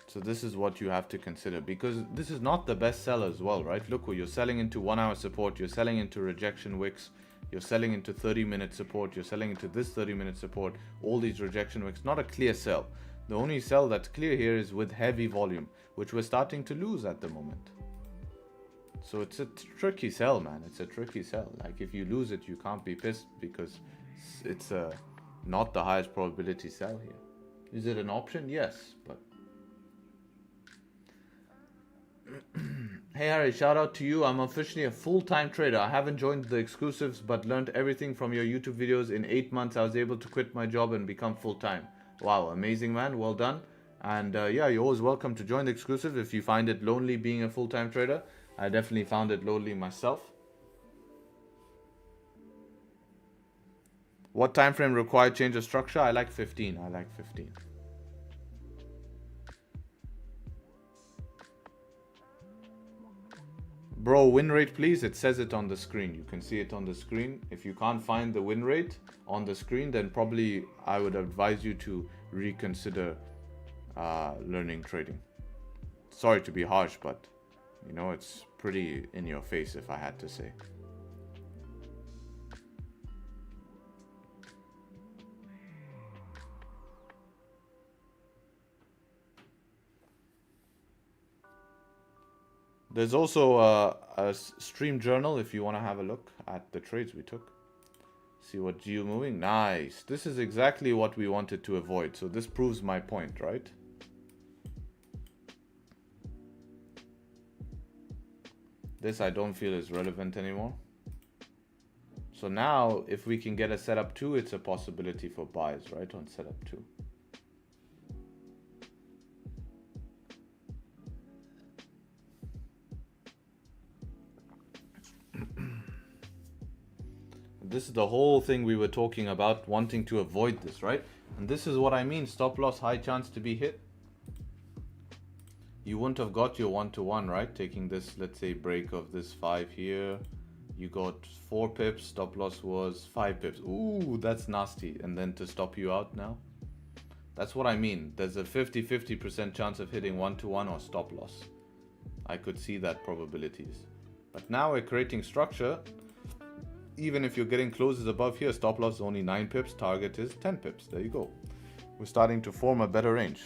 So this is what you have to consider, because this is not the best seller as well, right? Look, you're selling into 1-hour support, you're selling into rejection wicks, you're selling into 30-minute support, you're selling into this 30-minute support, all these rejection wicks. Not a clear sell. The only sell that's clear here is with heavy volume, which we're starting to lose at the moment. So it's a tricky sell, man. It's a tricky sell. Like, if you lose it, you can't be pissed, because it's not the highest probability sell here. Is it an option? Yes, but hey Harry, shout out to you. I'm officially a full-time trader. I haven't joined the exclusives, but learned everything from your YouTube videos. In 8 months, I was able to quit my job and become full-time. Wow, amazing, man. Well done. And yeah, you're always welcome to join the exclusive if you find it lonely being a full-time trader. I definitely found it lonely myself. What time frame required change of structure? I like 15. I like 15. Bro, win rate, please. It says it on the screen. You can see it on the screen. If you can't find the win rate on the screen, then probably I would advise you to reconsider learning trading. Sorry to be harsh, but you know, it's pretty in your face if I had to say. There's also a stream journal if you want to have a look at the trades we took. See what GU moving. Nice. This is exactly what we wanted to avoid. So this proves my point, right? This I don't feel is relevant anymore. So now if we can get a setup 2, it's a possibility for buys, right, on setup 2. This is the whole thing we were talking about, wanting to avoid this, right? And this is what I mean, stop loss, high chance to be hit. You wouldn't have got your 1-to-1, right? Taking this, let's say, break of this 5 here. You got 4 pips, stop loss was 5 pips. Ooh, that's nasty. And then to stop you out now. That's what I mean. There's a 50% chance of hitting 1-to-1 or stop loss. I could see that probabilities. But now we're creating structure. Even if you're getting closes above here, stop loss is only 9 pips, target is 10 pips. There you go. We're starting to form a better range.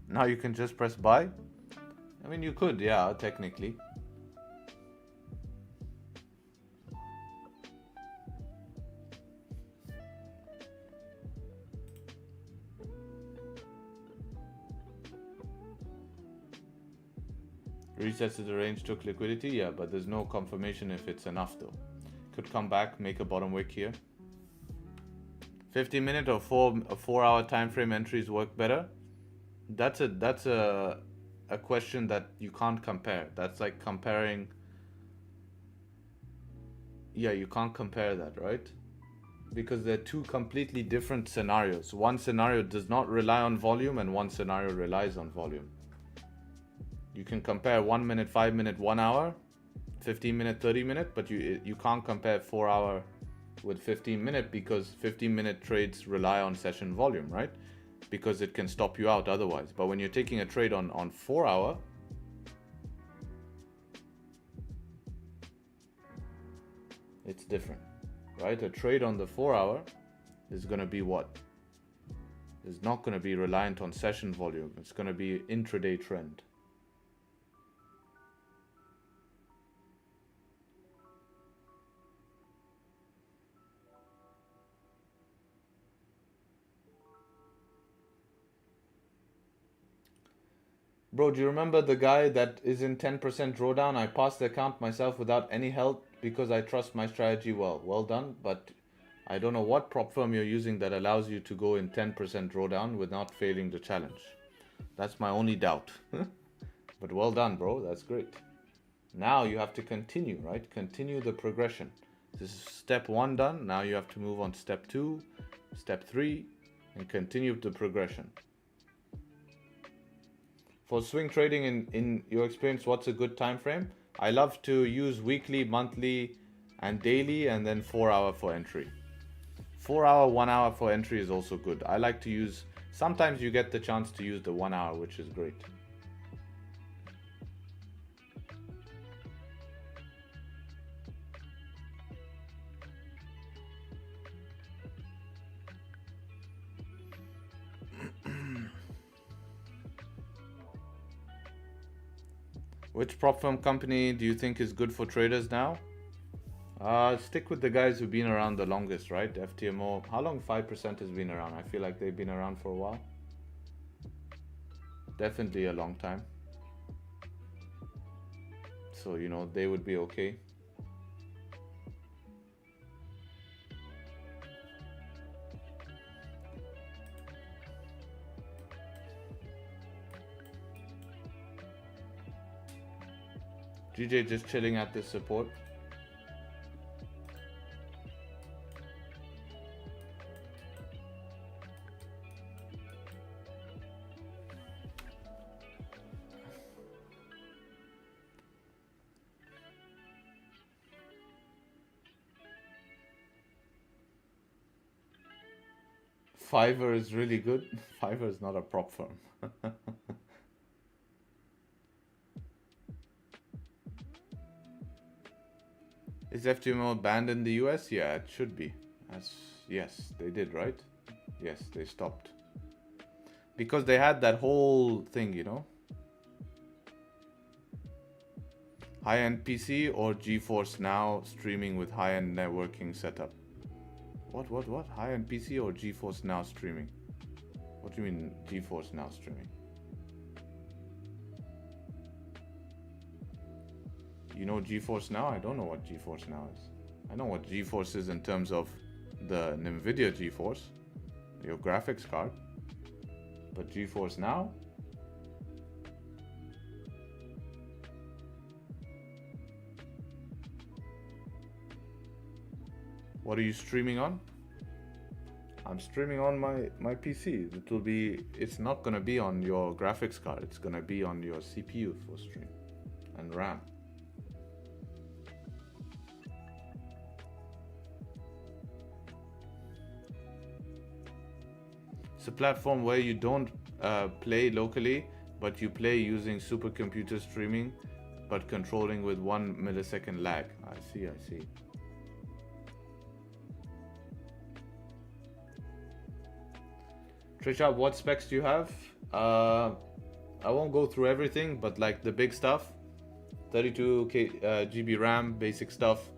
Now you can just press buy. I mean, you could, yeah, technically. Resets to the range, took liquidity, yeah, but there's no confirmation if it's enough though. Could come back, make a bottom wick here. 15-minute or 4-hour time frame entries work better. That's a question that you can't compare. That's like comparing. Yeah, you can't compare that, right? Because they're two completely different scenarios. One scenario does not rely on volume and one scenario relies on volume. You can compare 1 minute, 5 minute, 1 hour, 15 minute, 30 minute, but you can't compare 4 hour with 15 minute because 15 minute trades rely on session volume, right? Because it can stop you out otherwise. But when you're taking a trade on 4 hour, it's different, right? A trade on the 4 hour is going to be what? It's not going to be reliant on session volume. It's going to be intraday trend. Bro, do you remember the guy that is in 10% drawdown? I passed the account myself without any help because I trust my strategy well. Well done, but I don't know what prop firm you're using that allows you to go in 10% drawdown without failing the challenge. That's my only doubt. But well done, bro. That's great. Now you have to continue, right? Continue the progression. This is step 1 done. Now you have to move on to step 2, step 3, and continue the progression. For swing trading, in your experience, what's a good time frame? I love to use weekly, monthly, and daily, and then 4 hour for entry. 4 hour, 1 hour for entry is also good. I like to use, sometimes you get the chance to use the 1 hour, which is great. Which prop firm company do you think is good for traders now? Stick with the guys who've been around the longest, right? FTMO. How long 5% has been around? I feel like they've been around for a while. Definitely a long time. So, you know, they would be okay. GJ just chilling at this support. Fiverr is really good. Fiverr is not a prop firm. Is FTMO banned in the US? Yeah, it should be. Yes, they did, right? Yes, they stopped. Because they had that whole thing, you know? High-end PC or GeForce Now streaming with high-end networking setup. What? High-end PC or GeForce Now streaming? What do you mean GeForce Now streaming? You know GeForce Now? I don't know what GeForce Now is. I know what GeForce is in terms of the NVIDIA GeForce, your graphics card. But GeForce Now? What are you streaming on? I'm streaming on my PC. It's not gonna be on your graphics card. It's gonna be on your CPU for stream and RAM. It's a platform where you don't play locally, but you play using supercomputer streaming, but controlling with 1 millisecond lag. I see. Tradesharpe, what specs do you have? I won't go through everything, but like the big stuff, 32 GB RAM, basic stuff,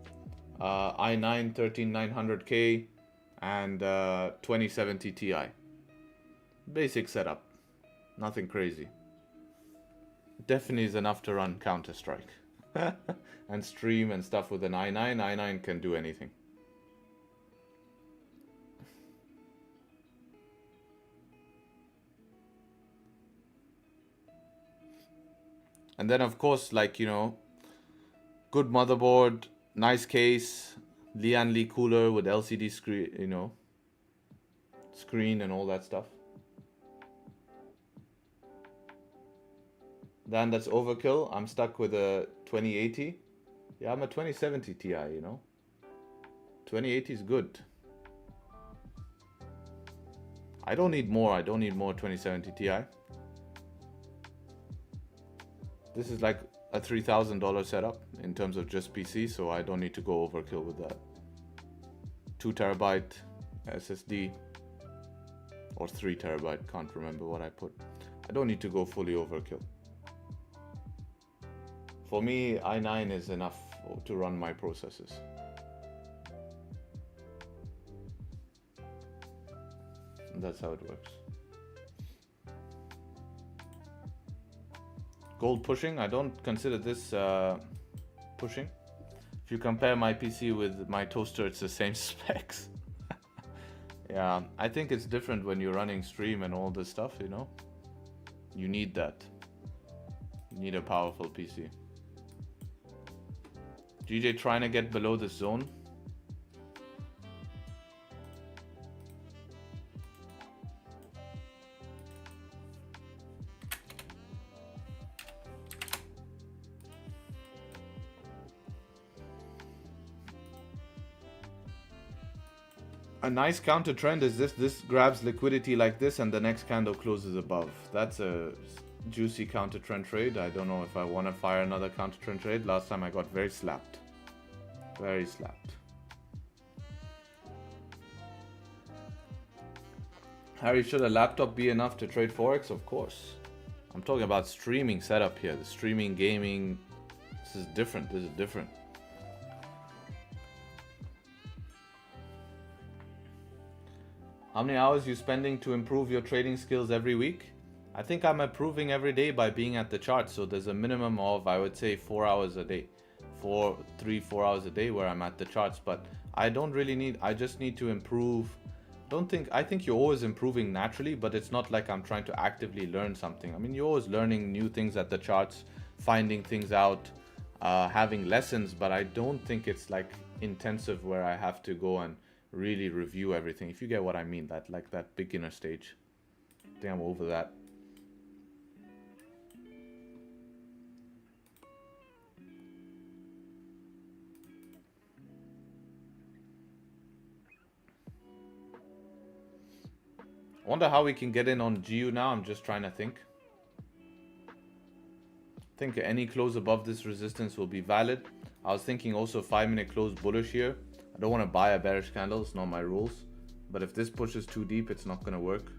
i9 13900K, and 2070 Ti. Basic setup, nothing crazy. Definitely is enough to run Counter-Strike and stream and stuff with an i9. i9 can do anything. And then of course, like, you know, good motherboard, nice case, Lian Li cooler with LCD screen, you know, screen and all that stuff. Then that's overkill. I'm stuck with a 2080. Yeah, I'm a 2070 Ti, you know. 2080 is good. I don't need more 2070 Ti. This is like a $3,000 setup in terms of just PC, so I don't need to go overkill with that. 2 terabyte SSD or 3 terabyte, can't remember what I put. I don't need to go fully overkill. For me, i9 is enough to run my processes. And that's how it works. Gold pushing, I don't consider this pushing. If you compare my PC with my toaster, it's the same specs. Yeah, I think it's different when you're running stream and all this stuff, you know. You need that. You need a powerful PC. GJ trying to get below this zone. A nice counter trend is this grabs liquidity like this and the next candle closes above. That's a juicy counter trend trade. I don't know if I want to fire another counter trend trade. Last time I got very slapped. Very slapped. Harry, should a laptop be enough to trade Forex? Of course. I'm talking about streaming setup here. The streaming, gaming. This is different. This is different. How many hours are you spending to improve your trading skills every week? I think I'm improving every day by being at the chart. So there's a minimum of, I would say, 4 hours a day. 4 hours a day where I'm at the charts. But I don't really need, I just need to improve. I think you're always improving naturally, but it's not like I'm trying to actively learn something. I mean, you're always learning new things at the charts, finding things out, having lessons, but I don't think it's like intensive where I have to go and really review everything, if you get what I mean. That like that beginner stage. I think I'm over that. I wonder how we can get in on GU now. I'm just trying to think. I think any close above this resistance will be valid. I was thinking also 5-minute close bullish here. I don't want to buy a bearish candle, it's not my rules. But if this pushes too deep, it's not going to work.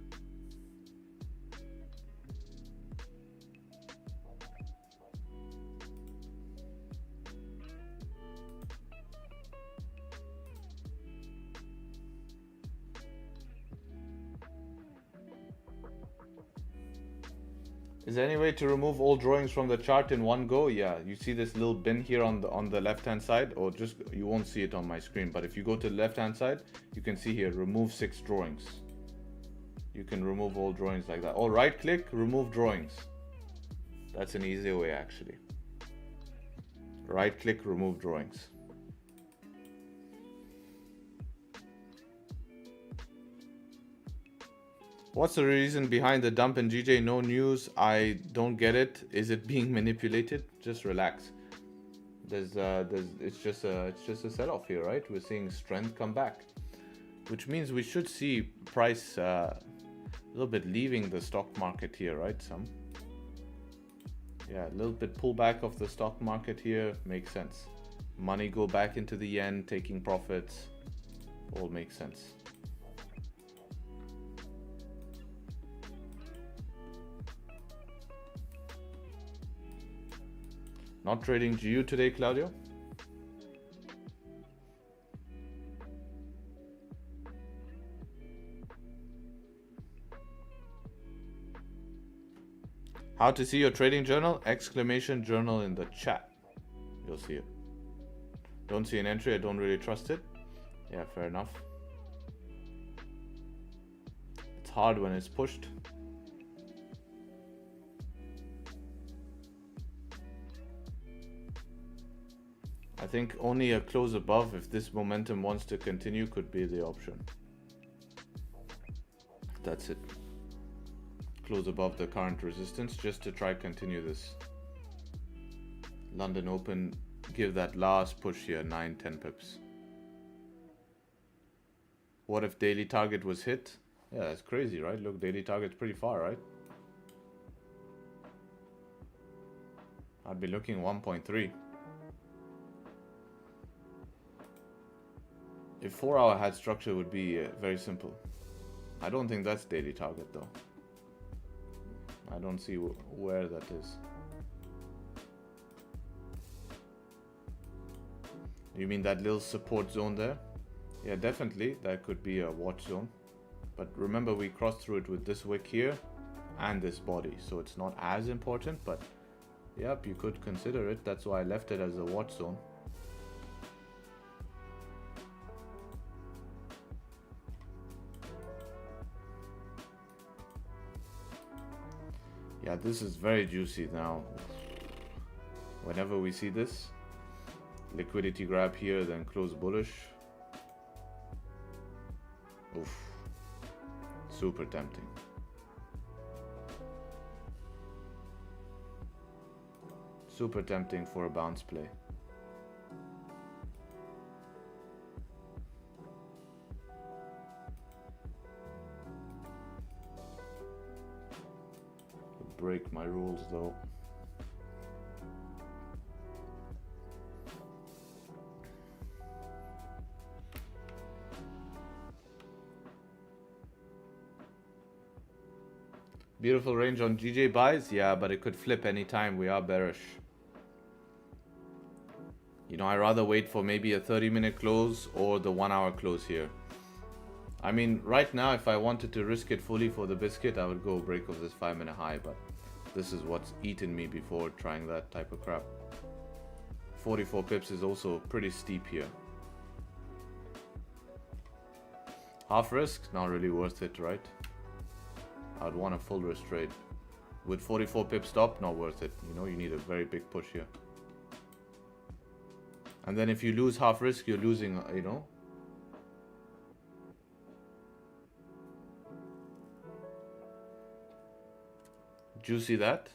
Is there any way to remove all drawings from the chart in one go? Yeah, you see this little bin here on the left hand side, or just, you won't see it on my screen, but if you go to the left hand side, you can see here, remove 6 drawings. You can remove all drawings like that. Or right click, remove drawings. That's an easier way actually. Right click, remove drawings. What's the reason behind the dump in GJ? No news. I don't get it. Is it being manipulated? Just relax. It's just a sell-off here, right? We're seeing strength come back, which means we should see price a little bit leaving the stock market here, right? Yeah, a little bit pullback of the stock market here makes sense. Money go back into the yen, taking profits, all makes sense. Not trading GU today, Claudio? How to see your trading journal? Exclamation journal in the chat. You'll see it. Don't see an entry, I don't really trust it. Yeah, fair enough. It's hard when it's pushed. I think only a close above, if this momentum wants to continue, could be the option. That's it. Close above the current resistance just to try continue this. London Open, give that last push here, 9-10 pips. What if daily target was hit? Yeah, that's crazy, right? Look, daily target's pretty far, right? I'd be looking 1.3. If 4 hour had structure, it would be very simple. I don't think that's daily target though. I don't see where that is. You mean that little support zone there? Yeah, definitely. That could be a watch zone. But remember, we crossed through it with this wick here and this body. So it's not as important, but yep, you could consider it. That's why I left it as a watch zone. Yeah, this is very juicy now. Whenever we see this, liquidity grab here, then close bullish. Oof. Super tempting. Super tempting for a bounce play. Break my rules though. Beautiful range on GJ buys, yeah, but it could flip anytime. We are bearish. You know, I rather wait for maybe a 30-minute close or the 1 hour close here. I mean, right now, if I wanted to risk it fully for the biscuit, I would go break of this 5-minute high, but this is what's eaten me before trying that type of crap. 44 pips is also pretty steep here. Half risk, not really worth it, right? I'd want a full risk trade. With 44 pips stop, not worth it. You know, you need a very big push here. And then if you lose half risk, you're losing, you know. Do you see that?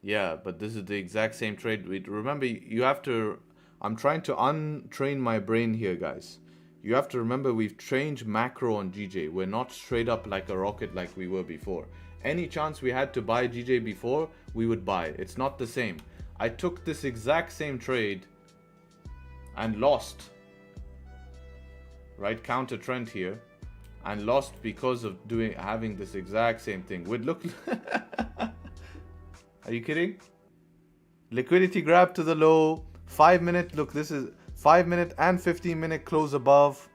Yeah, but this is the exact same trade. Remember, you have to... I'm trying to untrain my brain here, guys. You have to remember we've changed macro on GJ. We're not straight up like a rocket like we were before. Any chance we had to buy GJ before, we would buy. It's not the same. I took this exact same trade and lost. Right, counter trend here. And lost because of having this exact same thing. Would look... Are you kidding? Liquidity grab to the low. 5-minute. Look, this is 5-minute and 15-minute close above.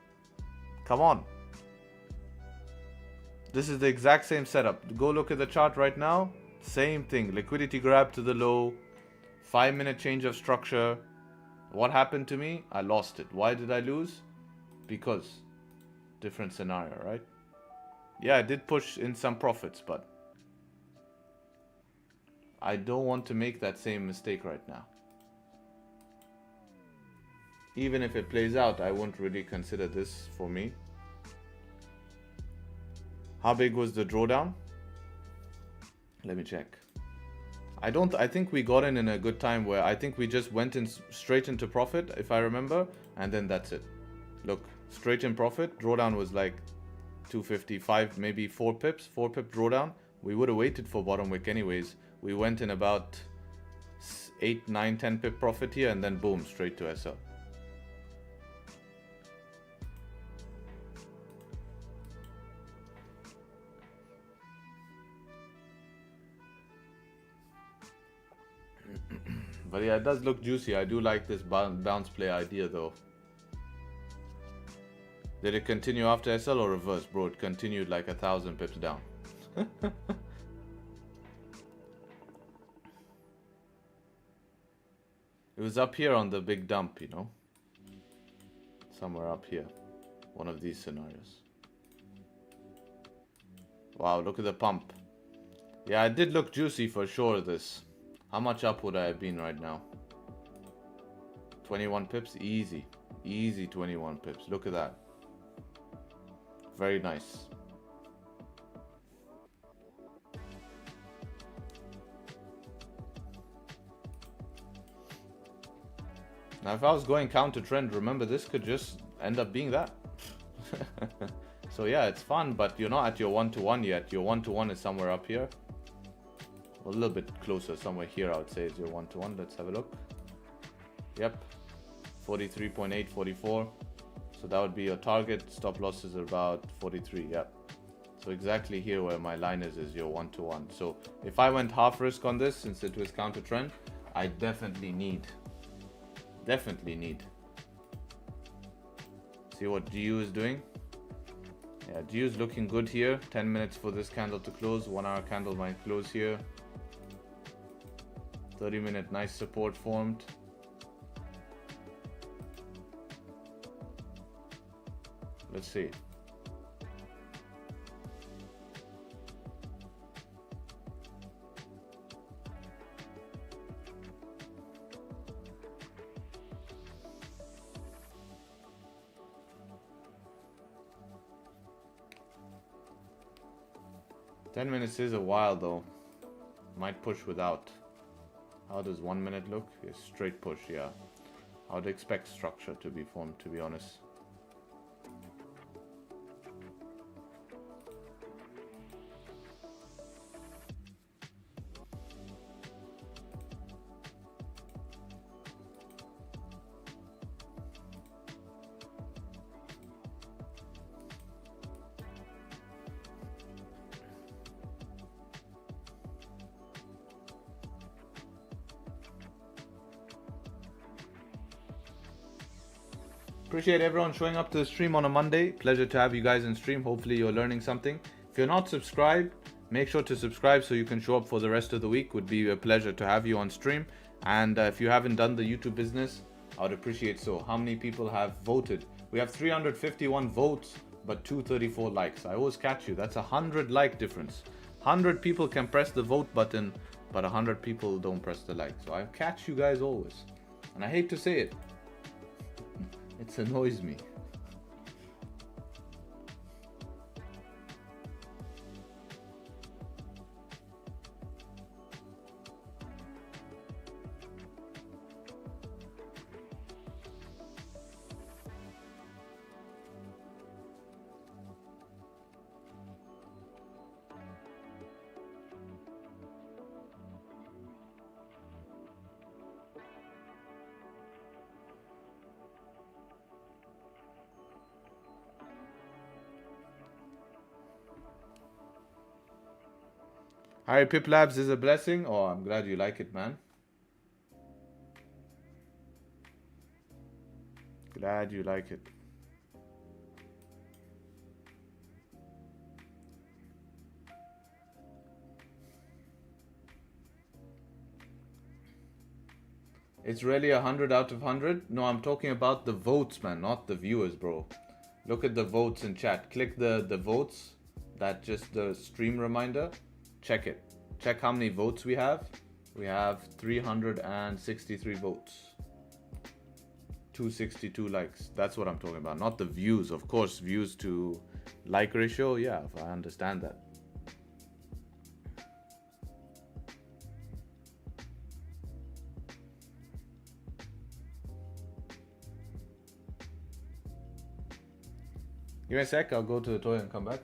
Come on. This is the exact same setup. Go look at the chart right now. Same thing. Liquidity grab to the low. 5-minute change of structure. What happened to me? I lost it. Why did I lose? Because different scenario, right? Yeah, I did push in some profits, but I don't want to make that same mistake right now. Even if it plays out, I won't really consider this for me. How big was the drawdown? Let me check. I think we got in a good time where I think we just went in straight into profit, if I remember, and then that's it. Look, straight in profit. Drawdown was like 255, maybe 4 pips, 4 pip drawdown. We would have waited for bottom wick anyways. We went in about 8, 9, 10 pip profit here, and then boom, straight to SL. But yeah, it does look juicy. I do like this bounce play idea though. Did it continue after SL or reverse? Bro, it continued like 1,000 pips down. It was up here on the big dump, you know. Somewhere up here. One of these scenarios. Wow, look at the pump. Yeah, it did look juicy for sure, this. How much up would I have been right now? 21 pips? Easy. Easy 21 pips. Look at that. Very nice. Now, if I was going counter trend, remember this could just end up being that. So yeah, it's fun, but you're not at your 1-to-1 yet. Your 1-to-1 is somewhere up here. A little bit closer, somewhere here, I would say is your 1-to-1. Let's have a look. Yep, 43.8, 44. So that would be your target. Stop loss is about 43. Yep. So exactly here where my line is your 1-to-1. So if I went half risk on this, since it was counter trend, I definitely need. See what GU is doing. Yeah, GU is looking good here. 10 minutes for this candle to close. 1 hour candle might close here. 30-minute nice support formed. Let's see. Ten minutes is a while though. Might push without. How does 1 minute look? Yeah, straight push, yeah. I would expect structure to be formed, to be honest. Appreciate everyone showing up to the stream on a Monday. Pleasure to have you guys in stream. Hopefully you're learning something. If you're not subscribed, make sure to subscribe so you can show up for the rest of the week. Would be a pleasure to have you on stream. And if you haven't done the YouTube business, I would appreciate so. How many people have voted? We have 351 votes, but 234 likes. I always catch you. That's 100 like difference. 100 people can press the vote button, but 100 people don't press the like. So I catch you guys always. And I hate to say it. It annoys me. Alright, Pip Labs is a blessing. Oh, I'm glad you like it, man. Glad you like it. It's really 100 out of 100? No, I'm talking about the votes, man, not the viewers, bro. Look at the votes in chat. Click the votes. That just the stream reminder. Check it. Check how many votes we have. We have 363 votes. 262 likes. That's what I'm talking about. Not the views. Of course, views to like ratio. Yeah, I understand that. Give me a sec. I'll go to the toilet and come back.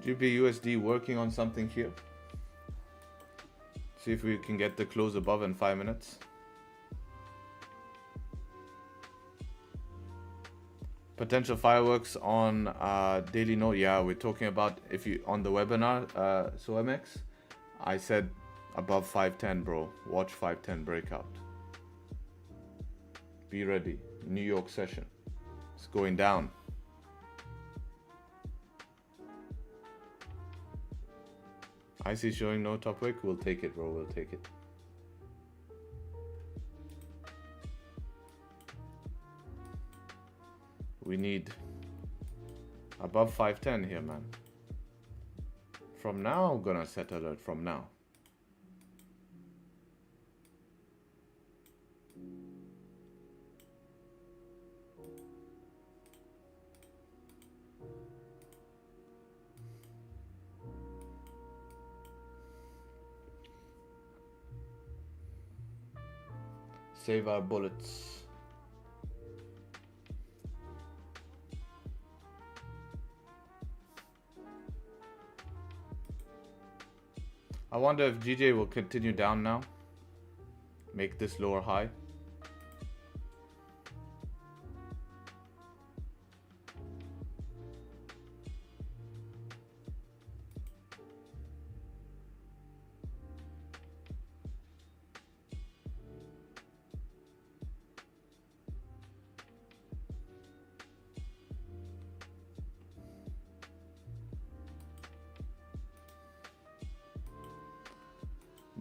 GBP USD working on something here. See if we can get the close above in 5 minutes. Potential fireworks on daily note. Yeah, we're talking about if you on the webinar. So MX, I said above 510, bro. Watch 510 breakout. Be ready. New York session. It's going down. I see showing no top wick. We'll take it, bro. We'll take it. We need above 510 here, man. From now, I'm gonna set alert from now. Save our bullets. I wonder if GJ will continue down now. Make this lower high.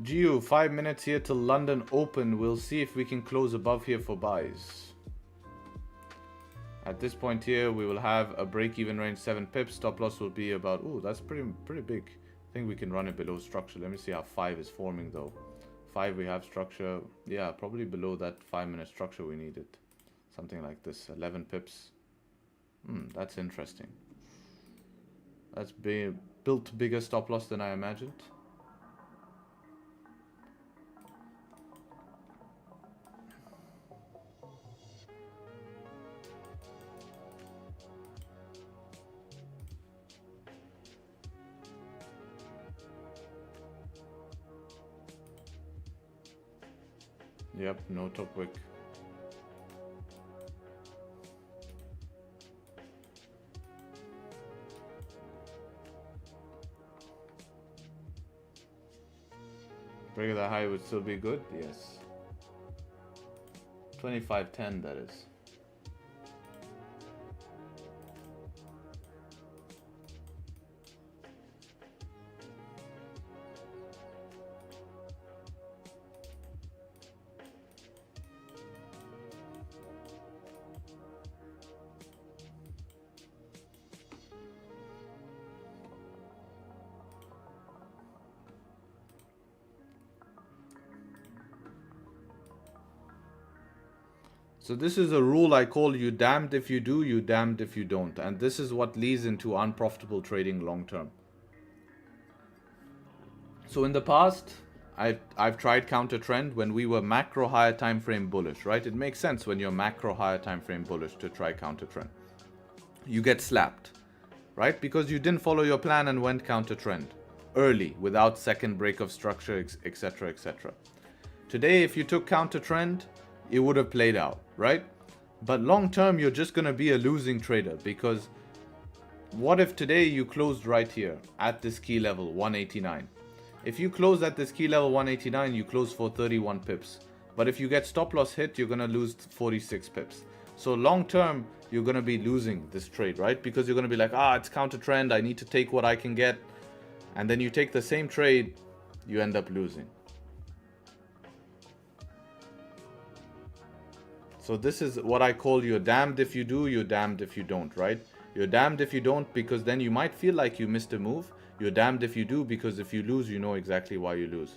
Geo, 5 minutes here till London Open. We'll see if we can close above here for buys. At this point here, we will have a break-even range 7 pips. Stop loss will be about, oh, that's pretty big. I think we can run it below structure. Let me see how 5 is forming though. 5 we have structure. Yeah, probably below that 5-minute structure we needed. Something like this, 11 pips. That's interesting. That's built bigger stop loss than I imagined. Yep, no top wick. Break of the high would still be good, yes. 25.10 that is. So this is a rule I call you damned if you do, you damned if you don't. And this is what leads into unprofitable trading long term. So in the past, I've tried counter trend when we were macro higher time frame bullish, right? It makes sense when you're macro higher time frame bullish to try counter trend. You get slapped, right? Because you didn't follow your plan and went counter trend early without second break of structure, etc., etc. Today, if you took counter trend, it would have played out, right? But long term, you're just going to be a losing trader, because what if today you closed right here at this key level 189? If you close at this key level 189, you close for 31 pips. But if you get stop loss hit, you're going to lose 46 pips. So long term, you're going to be losing this trade, right? Because you're going to be like, it's counter trend, I need to take what I can get. And then you take the same trade, you end up losing. So this is what I call you're damned if you do, you're damned if you don't, right? You're damned if you don't, because then you might feel like you missed a move. You're damned if you do, because if you lose, you know exactly why you lose.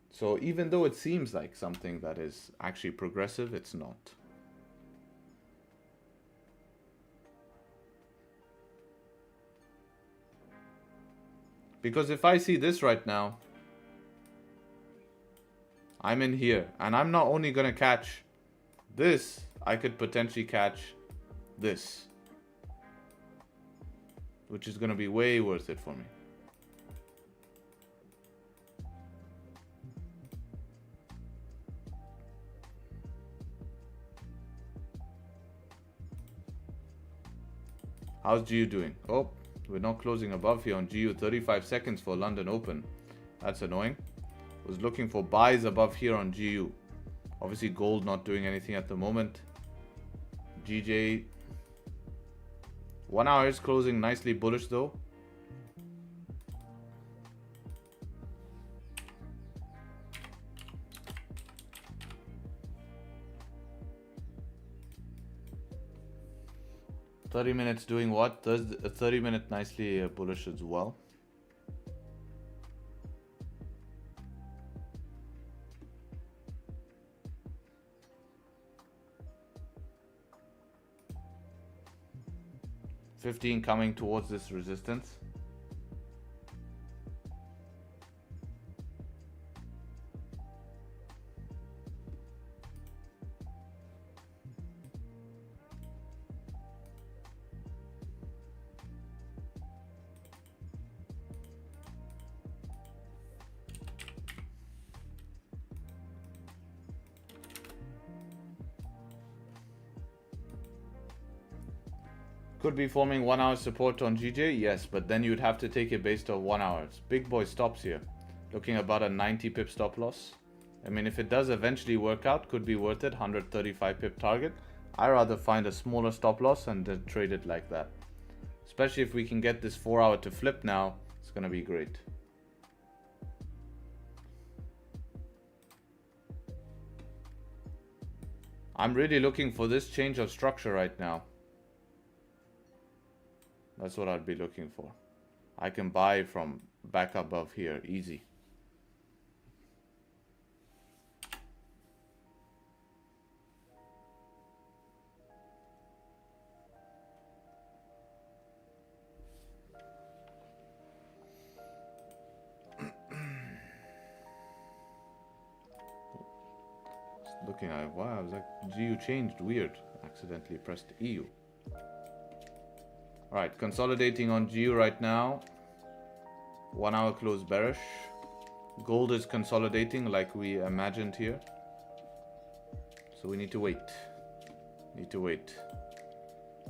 So even though it seems like something that is actually progressive, it's not. Because if I see this right now, I'm in here, and I'm not only going to catch this, I could potentially catch this, which is going to be way worth it for me. How's GU doing? Oh, we're not closing above here on GU. 35 seconds for London Open. That's annoying. Was looking for buys above here on GU. Obviously gold not doing anything at the moment. GJ 1 hour is closing nicely bullish though. $30 minutes doing what? 30 minute nicely bullish as well. $15 coming towards this resistance. Could be forming 1 hour support on GJ, yes, but then you'd have to take it based on 1 hour. Big boy stops here. Looking about a 90 pip stop loss. I mean, if it does eventually work out, could be worth it. 135 pip target. I rather find a smaller stop loss and then trade it like that. Especially if we can get this 4 hour to flip now, it's gonna be great. I'm really looking for this change of structure right now. That's what I'd be looking for. I can buy from back above here, easy. Looking at wow, I was like, GU changed, weird. Accidentally pressed EU. Alright, consolidating on GU right now. 1 hour close bearish. Gold is consolidating like we imagined here. So we need to wait.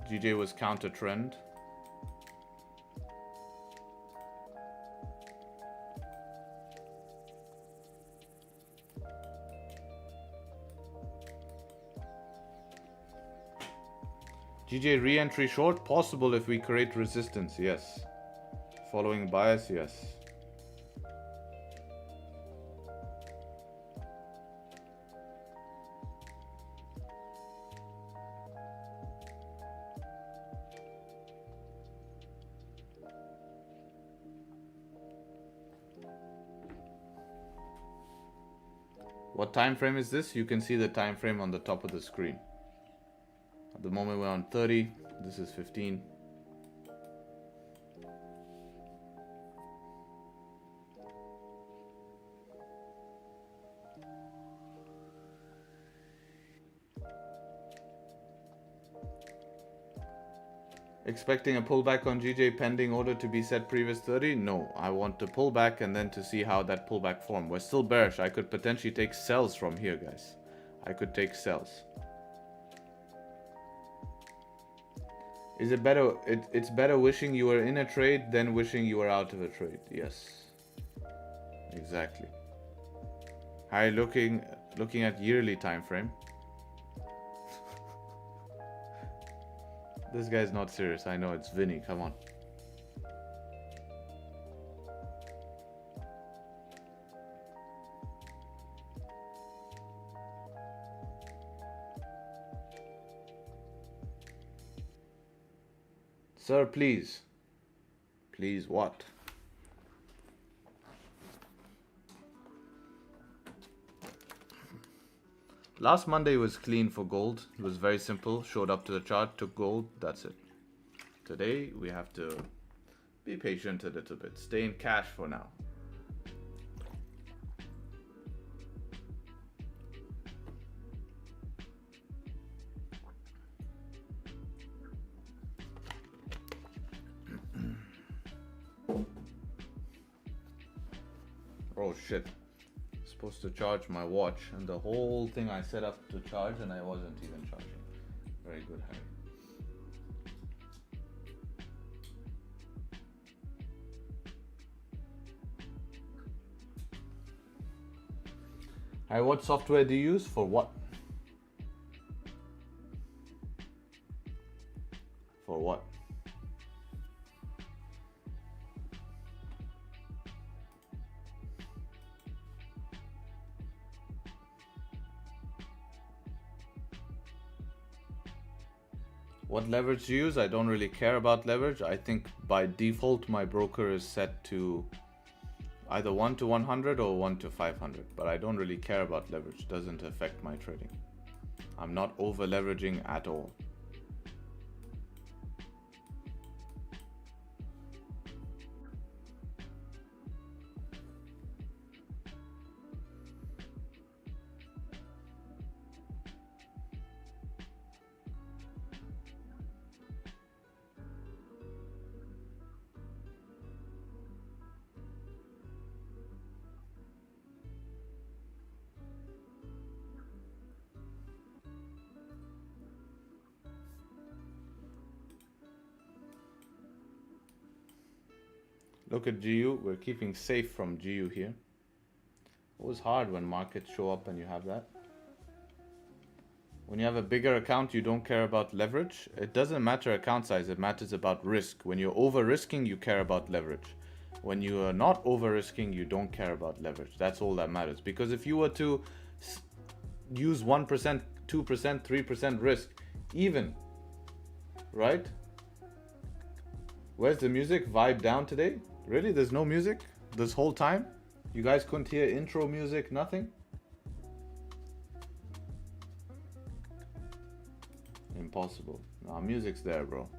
GJ was counter trend. GJ re-entry short, possible if we create resistance, yes. Following bias, yes. What time frame is this? You can see the time frame on the top of the screen. At the moment we're on 30. This is 15. Expecting a pullback on GJ pending order to be set previous 30? No, I want to pull back and then to see how that pullback form. We're still bearish. I could potentially take sells from here, guys. I could take sells. Is it better? It's better wishing you were in a trade than wishing you were out of a trade. Yes, exactly. Hi, looking at yearly time frame. This guy's not serious. I know, it's Vinny. Come on. Sir, please. Please what? Last Monday was clean for gold. It was very simple. Showed up to the chart, took gold. That's it. Today, we have to be patient a little bit. Stay in cash for now. Oh shit. Supposed to charge my watch, and the whole thing I set up to charge and I wasn't even charging. Very good, Harry. Harry, what software do you use for what? For what? What leverage do you use? I don't really care about leverage. I think by default my broker is set to either 1 to 100 or 1 to 500, but I don't really care about leverage. It doesn't affect my trading. I'm not over leveraging at all. Look at GU, we're keeping safe from GU here. Always hard when markets show up and you have that. When you have a bigger account, you don't care about leverage. It doesn't matter account size, it matters about risk. When you're over risking, you care about leverage. When you are not over risking, you don't care about leverage. That's all that matters. Because if you were to use 1%, 2%, 3% risk, even, right? Where's the music? Vibe down today? Really? There's no music this whole time? You guys couldn't hear intro music, nothing? Impossible. Nah, music's there, bro.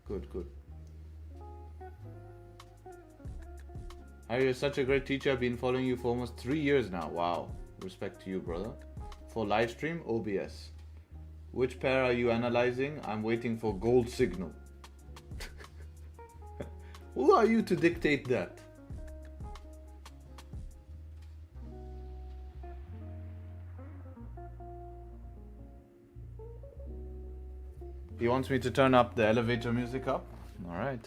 Good, good. Harry, you're such a great teacher. I've been following you for almost 3 years now. Wow. Respect to you, brother. For live stream, OBS. Which pair are you analyzing? I'm waiting for gold signal. Who are you to dictate that? He wants me to turn up the elevator music up. All right.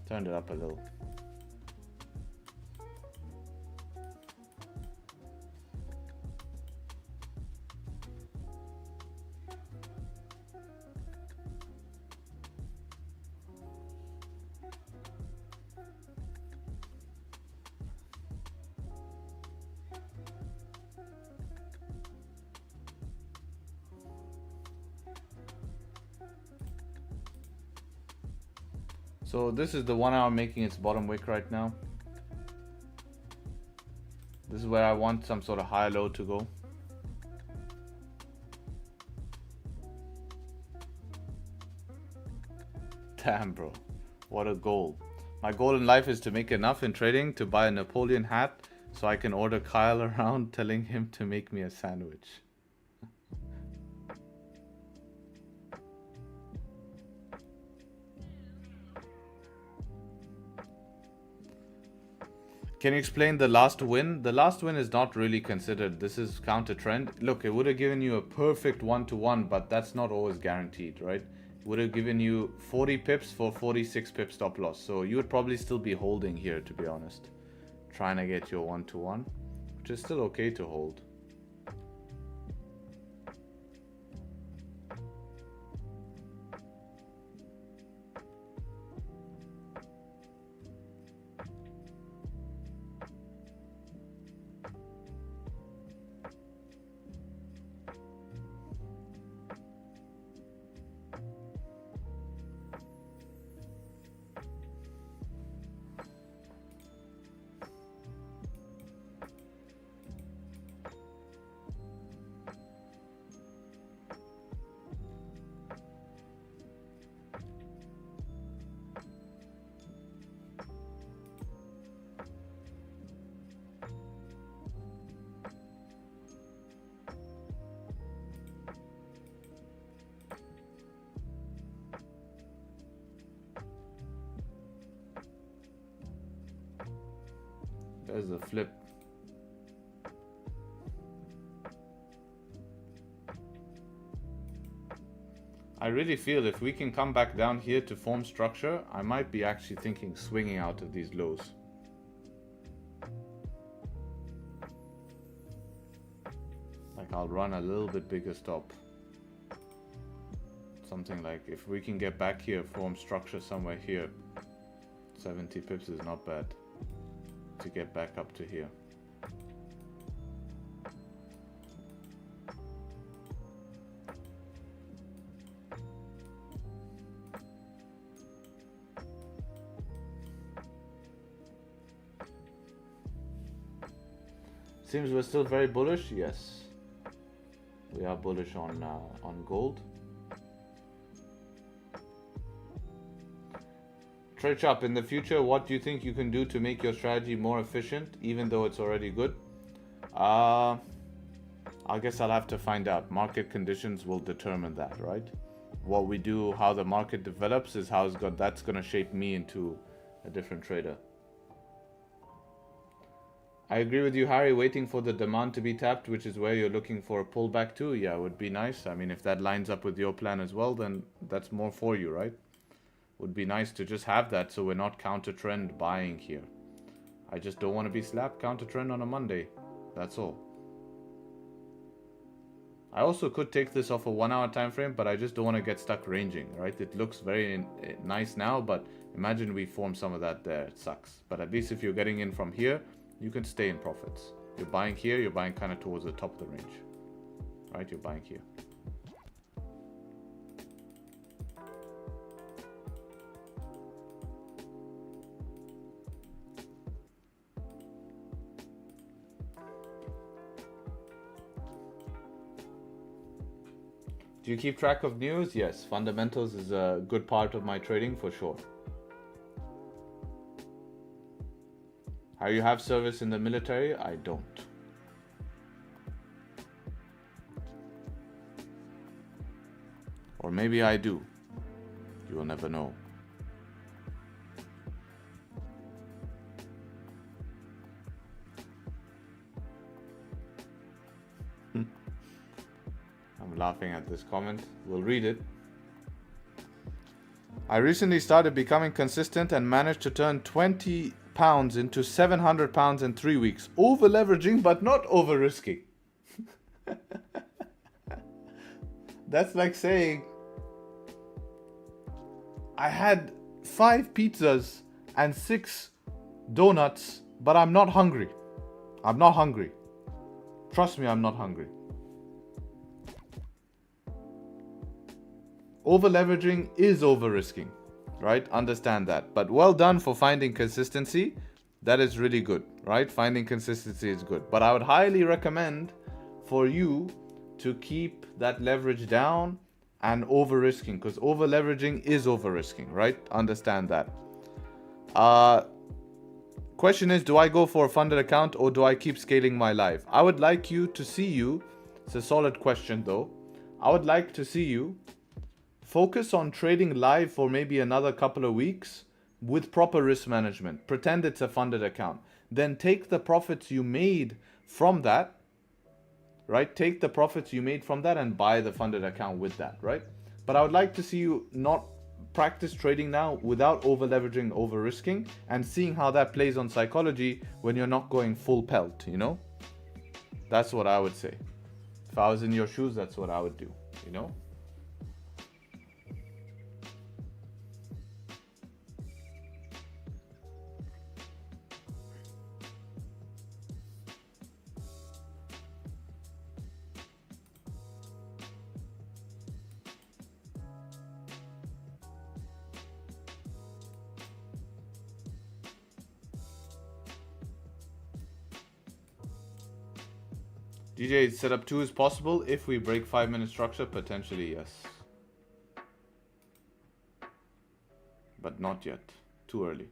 Turned it up a little. So this is the 1 hour making its bottom wick right now. This is where I want some sort of higher low to go. Damn, bro. What a goal. My goal in life is to make enough in trading to buy a Napoleon hat so I can order Kyle around telling him to make me a sandwich. Can you explain the last win? The last win is not really considered. This is counter trend. Look, it would have given you a perfect 1-to-1, but that's not always guaranteed, right? It would have given you 40 pips for 46 pip stop loss. So you would probably still be holding here, to be honest. Trying to get your 1-to-1, which is still okay to hold. There's a flip. I really feel if we can come back down here to form structure, I might be actually thinking swinging out of these lows. Like I'll run a little bit bigger stop. Something like if we can get back here, form structure somewhere here. 70 pips is not bad to get back up to here. Seems we're still very bullish. Yes, we are bullish on gold. Tradesharpe, in the future, what do you think you can do to make your strategy more efficient, even though it's already good? I guess I'll have to find out. Market conditions will determine that, right? What we do, how the market develops, is how that's going to shape me into a different trader. I agree with you, Harry. Waiting for the demand to be tapped, which is where you're looking for a pullback too. Yeah, would be nice. I mean, if that lines up with your plan as well, then that's more for you, right? Would be nice to just have that so we're not counter trend buying here. I just don't want to be slapped counter trend on a Monday. That's all. I also could take this off a 1 hour time frame, but I just don't want to get stuck ranging, right? It looks very nice now, but imagine we form some of that there. It sucks. But at least if you're getting in from here, you can stay in profits. You're buying here, you're buying kind of towards the top of the range, right? You're buying here. Do you keep track of news? Yes, fundamentals is a good part of my trading for sure. How you have service in the military? I don't. Or maybe I do. You will never know. I'm laughing at this comment. We'll read it. I recently started becoming consistent and managed to turn 20 pounds into 700 pounds in 3 weeks. Over leveraging, but not over risking. That's like saying I had 5 pizzas and 6 donuts, but I'm not hungry. I'm not hungry. Trust me, I'm not hungry. Over leveraging is over risking. right? Understand that. But well done for finding consistency. That is really good, right? Finding consistency is good. But I would highly recommend for you to keep that leverage down and over risking, because over leveraging is over risking, right? Understand that. Question is, do I go for a funded account or do I keep scaling my live? I would like you to see you. It's a solid question though. I would like to see you focus on trading live for maybe another couple of weeks with proper risk management. Pretend it's a funded account. Then take the profits you made from that, right? Take the profits you made from that and buy the funded account with that, right? But I would like to see you not practice trading now without over leveraging, over risking, and seeing how that plays on psychology when you're not going full pelt, you know? That's what I would say. If I was in your shoes, that's what I would do, you know? DJ, setup 2 is possible if we break 5-minute structure, potentially yes. But not yet, too early.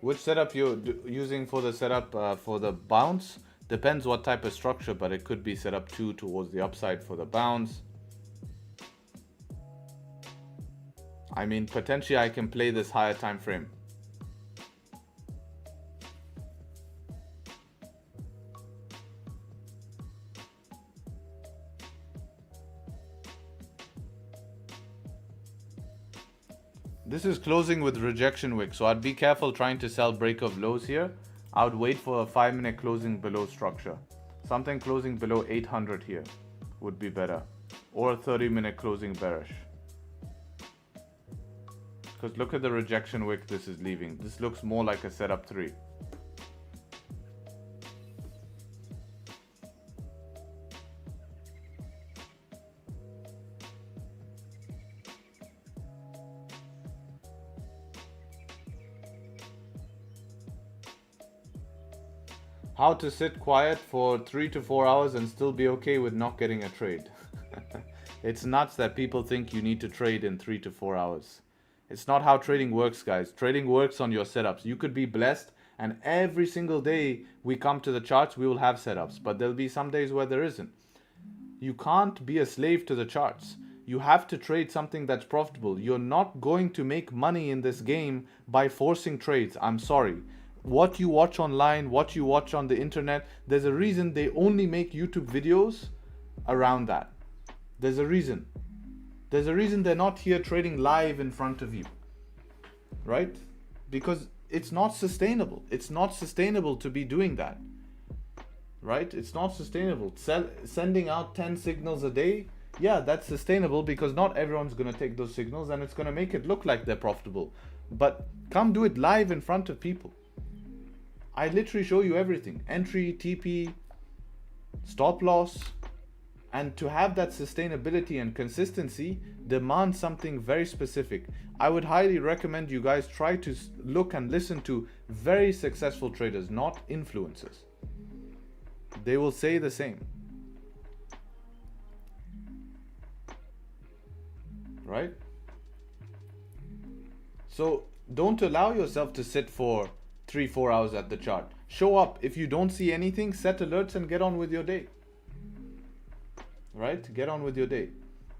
Which setup you're using for the setup for the bounce? Depends what type of structure, but it could be setup 2 towards the upside for the bounce. I mean, potentially I can play this higher time frame. This is closing with rejection wick, so I'd be careful trying to sell break of lows here. I would wait for a 5-minute closing below structure. Something closing below 800 here would be better. Or a 30-minute closing bearish. Because look at the rejection wick this is leaving. This looks more like a setup 3. How to sit quiet for 3 to 4 hours and still be okay with not getting a trade. It's nuts that people think you need to trade in 3 to 4 hours. It's not how trading works, guys. Trading works on your setups. You could be blessed and every single day we come to the charts, we will have setups. But there'll be some days where there isn't. You can't be a slave to the charts. You have to trade something that's profitable. You're not going to make money in this game by forcing trades. I'm sorry. What you watch online, what you watch on the internet, there's a reason they only make YouTube videos around that. There's a reason. There's a reason they're not here trading live in front of you, right? Because it's not sustainable. It's not sustainable to be doing that, right? It's not sustainable. Sending out 10 signals a day, yeah, that's sustainable because not everyone's going to take those signals and it's going to make it look like they're profitable. But come do it live in front of people. I literally show you everything. Entry, TP, stop loss. And to have that sustainability and consistency demands something very specific. I would highly recommend you guys try to look and listen to very successful traders, not influencers. They will say the same. Right? So don't allow yourself to sit for 3-4 hours at the chart. Show up. If you don't see anything, set alerts and get on with your day. Right? Get on with your day.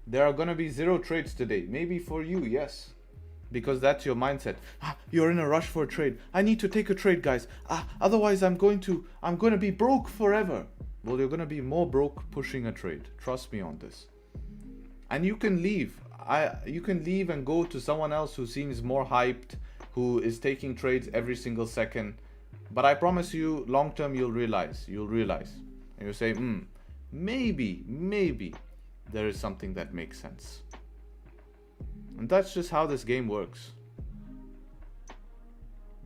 There are going to be 0 trades today. Maybe for you, yes. Because that's your mindset. You're in a rush for a trade. I need to take a trade, guys. Otherwise I'm going to be broke forever. Well, you're going to be more broke pushing a trade. Trust me on this. And you can leave. You can leave and go to someone else who seems more hyped, who is taking trades every single second. But I promise you, long term, you'll realize. And you'll say, maybe there is something that makes sense. And that's just how this game works.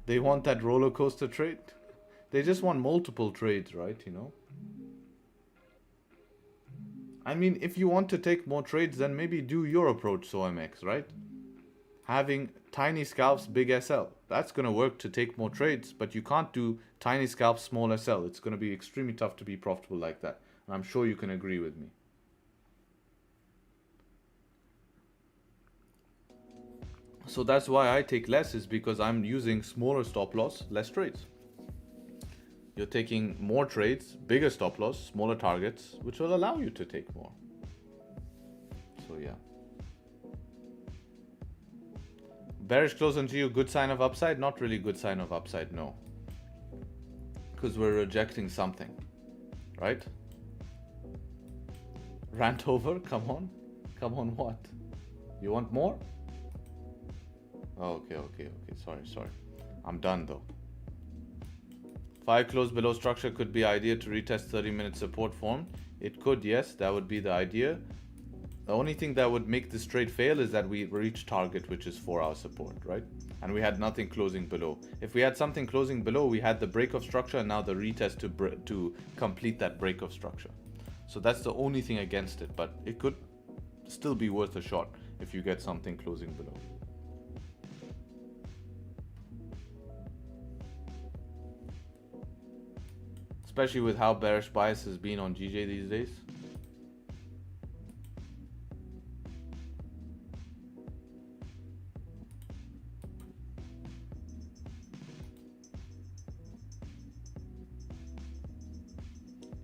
They want that roller coaster trade. They just want multiple trades, right? You know. I mean, if you want to take more trades, then maybe do your approach, SOMX, right? Having tiny scalps, big SL. That's going to work to take more trades, but you can't do tiny scalps, small SL. It's going to be extremely tough to be profitable like that. And I'm sure you can agree with me. So that's why I take less, is because I'm using smaller stop loss, less trades. You're taking more trades, bigger stop loss, smaller targets, which will allow you to take more. So yeah. Bearish close on GU, good sign of upside? Not really good sign of upside, no. Because we're rejecting something, right? Rant over? Come on. Come on, what? You want more? Okay. Sorry. I'm done though. 5 close below structure could be idea to retest 30-minute support form. It could, yes, that would be the idea. The only thing that would make this trade fail is that we reach target, which is 4-hour support, right? And we had nothing closing below. If we had something closing below, we had the break of structure and now the retest to complete that break of structure. So that's the only thing against it, but it could still be worth a shot if you get something closing below. Especially with how bearish bias has been on GJ these days.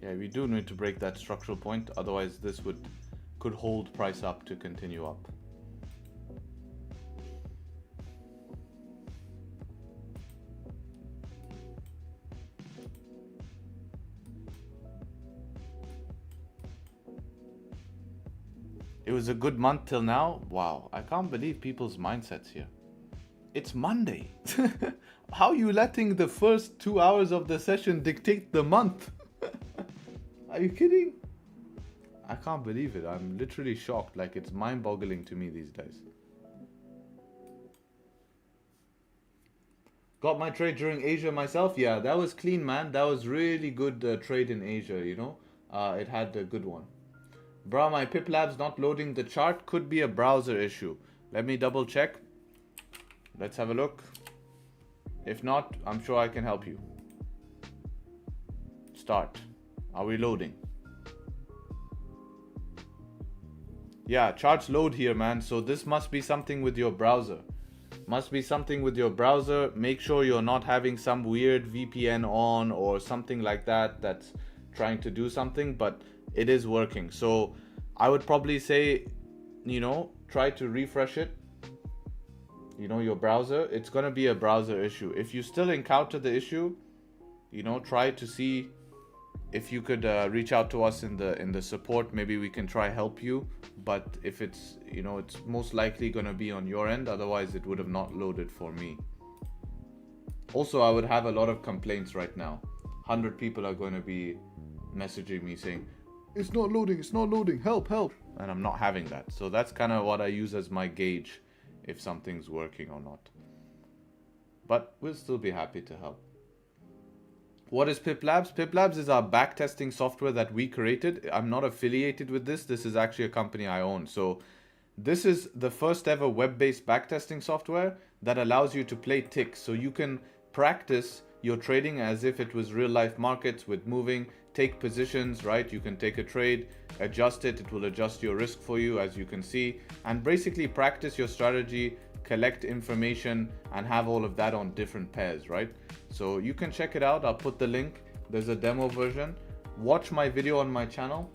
Yeah, we do need to break that structural point, otherwise this could hold price up to continue up. It was a good month till now. Wow, I can't believe people's mindsets here. It's Monday. How are you letting the first 2 hours of the session dictate the month? Are you kidding? I can't believe it. I'm literally shocked. Like, it's mind-boggling to me these days. Got my trade during Asia myself. Yeah, that was clean, man. That was really good trade in Asia, you know. It had a good one. Bro, my Pip Labs not loading the chart. Could be a browser issue. Let me double check. Let's have a look. If not, I'm sure I can help you. Start. Are we loading? Yeah, charts load here, man. So this must be something with your browser. Must be something with your browser. Make sure you're not having some weird VPN on or something like that that's trying to do something, but it is working. So I would probably say, you know, try to refresh it. You know, your browser. It's going to be a browser issue. If you still encounter the issue, you know, try to see if you could reach out to us in the support. Maybe we can try help you. But if it's, you know, it's most likely going to be on your end. Otherwise, it would have not loaded for me. Also, I would have a lot of complaints right now. 100 people are going to be messaging me saying, it's not loading, help. And I'm not having that. So that's kind of what I use as my gauge if something's working or not. But we'll still be happy to help. What is Pip Labs? Pip Labs is our backtesting software that we created. I'm not affiliated with this. This is actually a company I own. So this is the first ever web-based backtesting software that allows you to play ticks. So you can practice your trading as if it was real life markets with moving, take positions, right? You can take a trade, adjust it. It will adjust your risk for you, as you can see, and basically practice your strategy, collect information, and have all of that on different pairs, right? So you can check it out. I'll put the link. There's a demo version. Watch my video on my channel,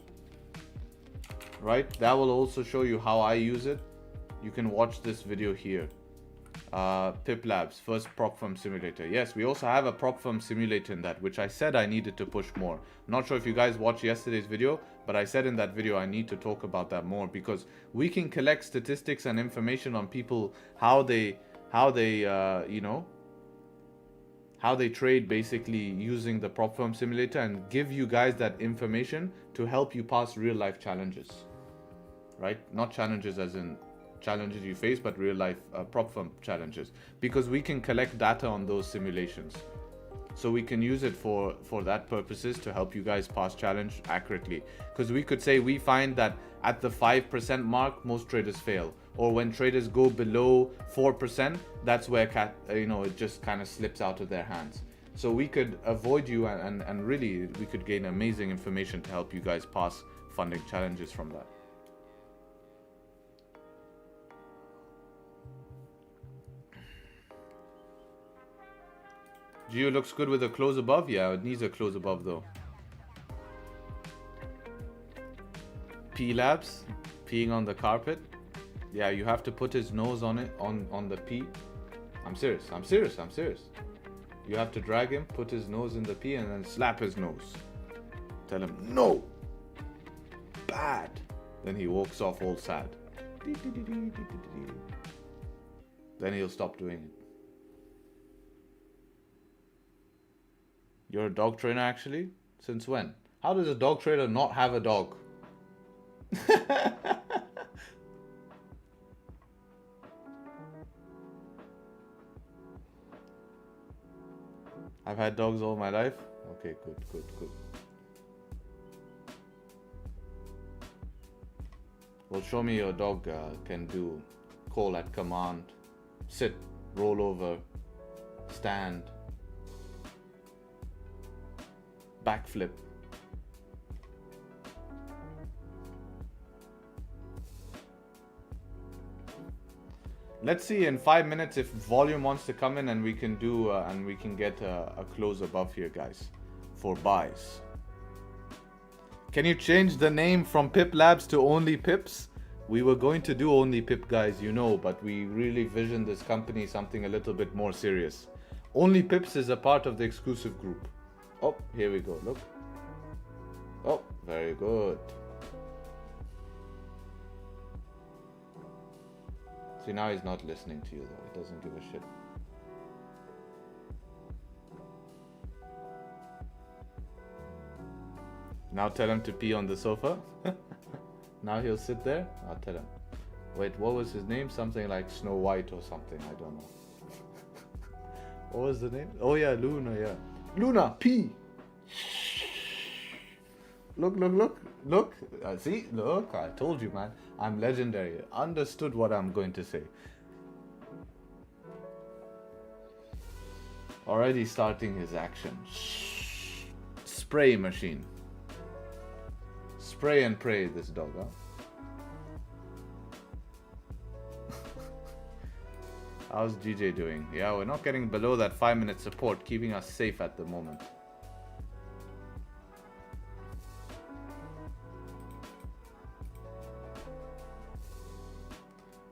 right? That will also show you how I use it. You can watch this video here. Pip Labs, first prop firm simulator. Yes, we also have a prop firm simulator in that, which I said I needed to push more. I'm not sure if you guys watched yesterday's video, but I said in that video I need to talk about that more, because we can collect statistics and information on people, how they you know, how they trade, basically using the prop firm simulator, and give you guys that information to help you pass real life challenges, right? Not challenges as in challenges you face, but real life prop firm challenges, because we can collect data on those simulations. So we can use it for that purposes to help you guys pass challenge accurately. Because we could say we find that at the 5% mark, most traders fail. Or when traders go below 4%, that's where it just kind of slips out of their hands. So we could avoid you and really we could gain amazing information to help you guys pass funding challenges from that. Geo looks good with a close above. Yeah, it needs a close above though. P Labs, peeing on the carpet. Yeah, you have to put his nose on it, on the pee. I'm serious. You have to drag him, put his nose in the pee, and then slap his nose. Tell him, no! Bad! Then he walks off all sad. Then he'll stop doing it. You're a dog trainer actually? Since when? How does a dog trainer not have a dog? I've had dogs all my life. Okay, good. Well, show me your dog can do call at command, sit, roll over, stand, backflip. Let's see in 5 minutes if volume wants to come in and we can do and we can get a close above here, guys, for buys. Can you change the name from Pip Labs to Only Pips? We were going to do Only Pip, guys, but we really visioned this company something a little bit more serious. Only Pips is a part of the exclusive group. Oh, here we go. Look. Oh, very good. See, now he's not listening to you though. He doesn't give a shit. Now tell him to pee on the sofa. Now he'll sit there. I'll tell him. Wait, what was his name? Something like Snow White or something. I don't know. What was the name? Oh yeah, Luna, yeah. Luna, pee! Look. See? Look, I told you, man. I'm legendary. Understood what I'm going to say. Already starting his action. Spray machine. Spray and pray, this dog, huh? How's GJ doing? Yeah, we're not getting below that 5-minute support, keeping us safe at the moment.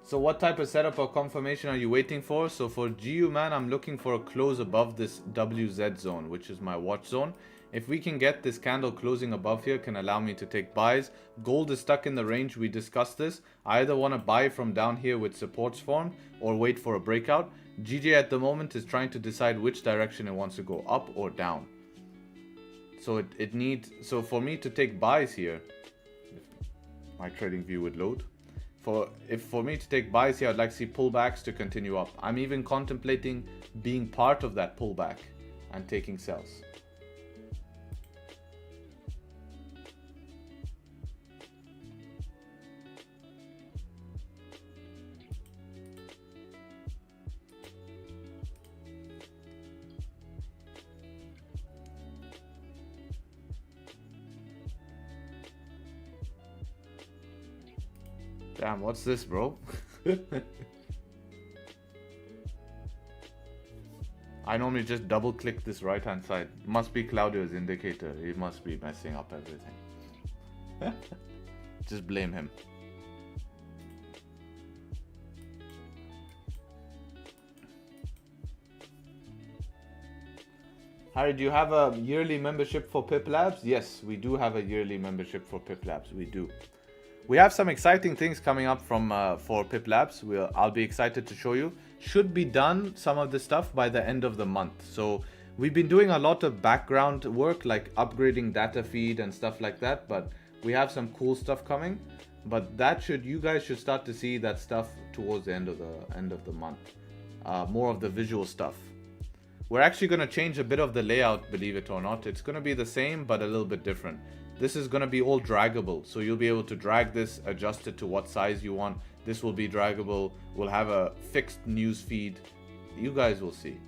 So what type of setup or confirmation are you waiting for? So for GU, man, I'm looking for a close above this WZ zone, which is my watch zone. If we can get this candle closing above here, can allow me to take buys. Gold is stuck in the range. We discussed this. I either want to buy from down here with supports formed or wait for a breakout. GJ at the moment is trying to decide which direction it wants to go, up or down. So it needs, so for me to take buys here, if my trading view would load. For me to take buys here, I'd like to see pullbacks to continue up. I'm even contemplating being part of that pullback and taking sells. Damn, what's this, bro? I normally just double click this right hand side. Must be Claudio's indicator. He must be messing up everything. Just blame him. Harry, do you have a yearly membership for Pip Labs? Yes, we do have a yearly membership for Pip Labs. We do. We have some exciting things coming up for Pip Labs. I'll be excited to show you. Should be done, some of the stuff, by the end of the month. So we've been doing a lot of background work, like upgrading data feed and stuff like that. But we have some cool stuff coming. But you guys should start to see that stuff towards the end of the month. More of the visual stuff. we're actually going to change a bit of the layout, believe it or not. It's going to be the same, but a little bit different. This is going to be all draggable. So you'll be able to drag this, adjust it to what size you want. This will be draggable. We'll have a fixed news feed. You guys will see.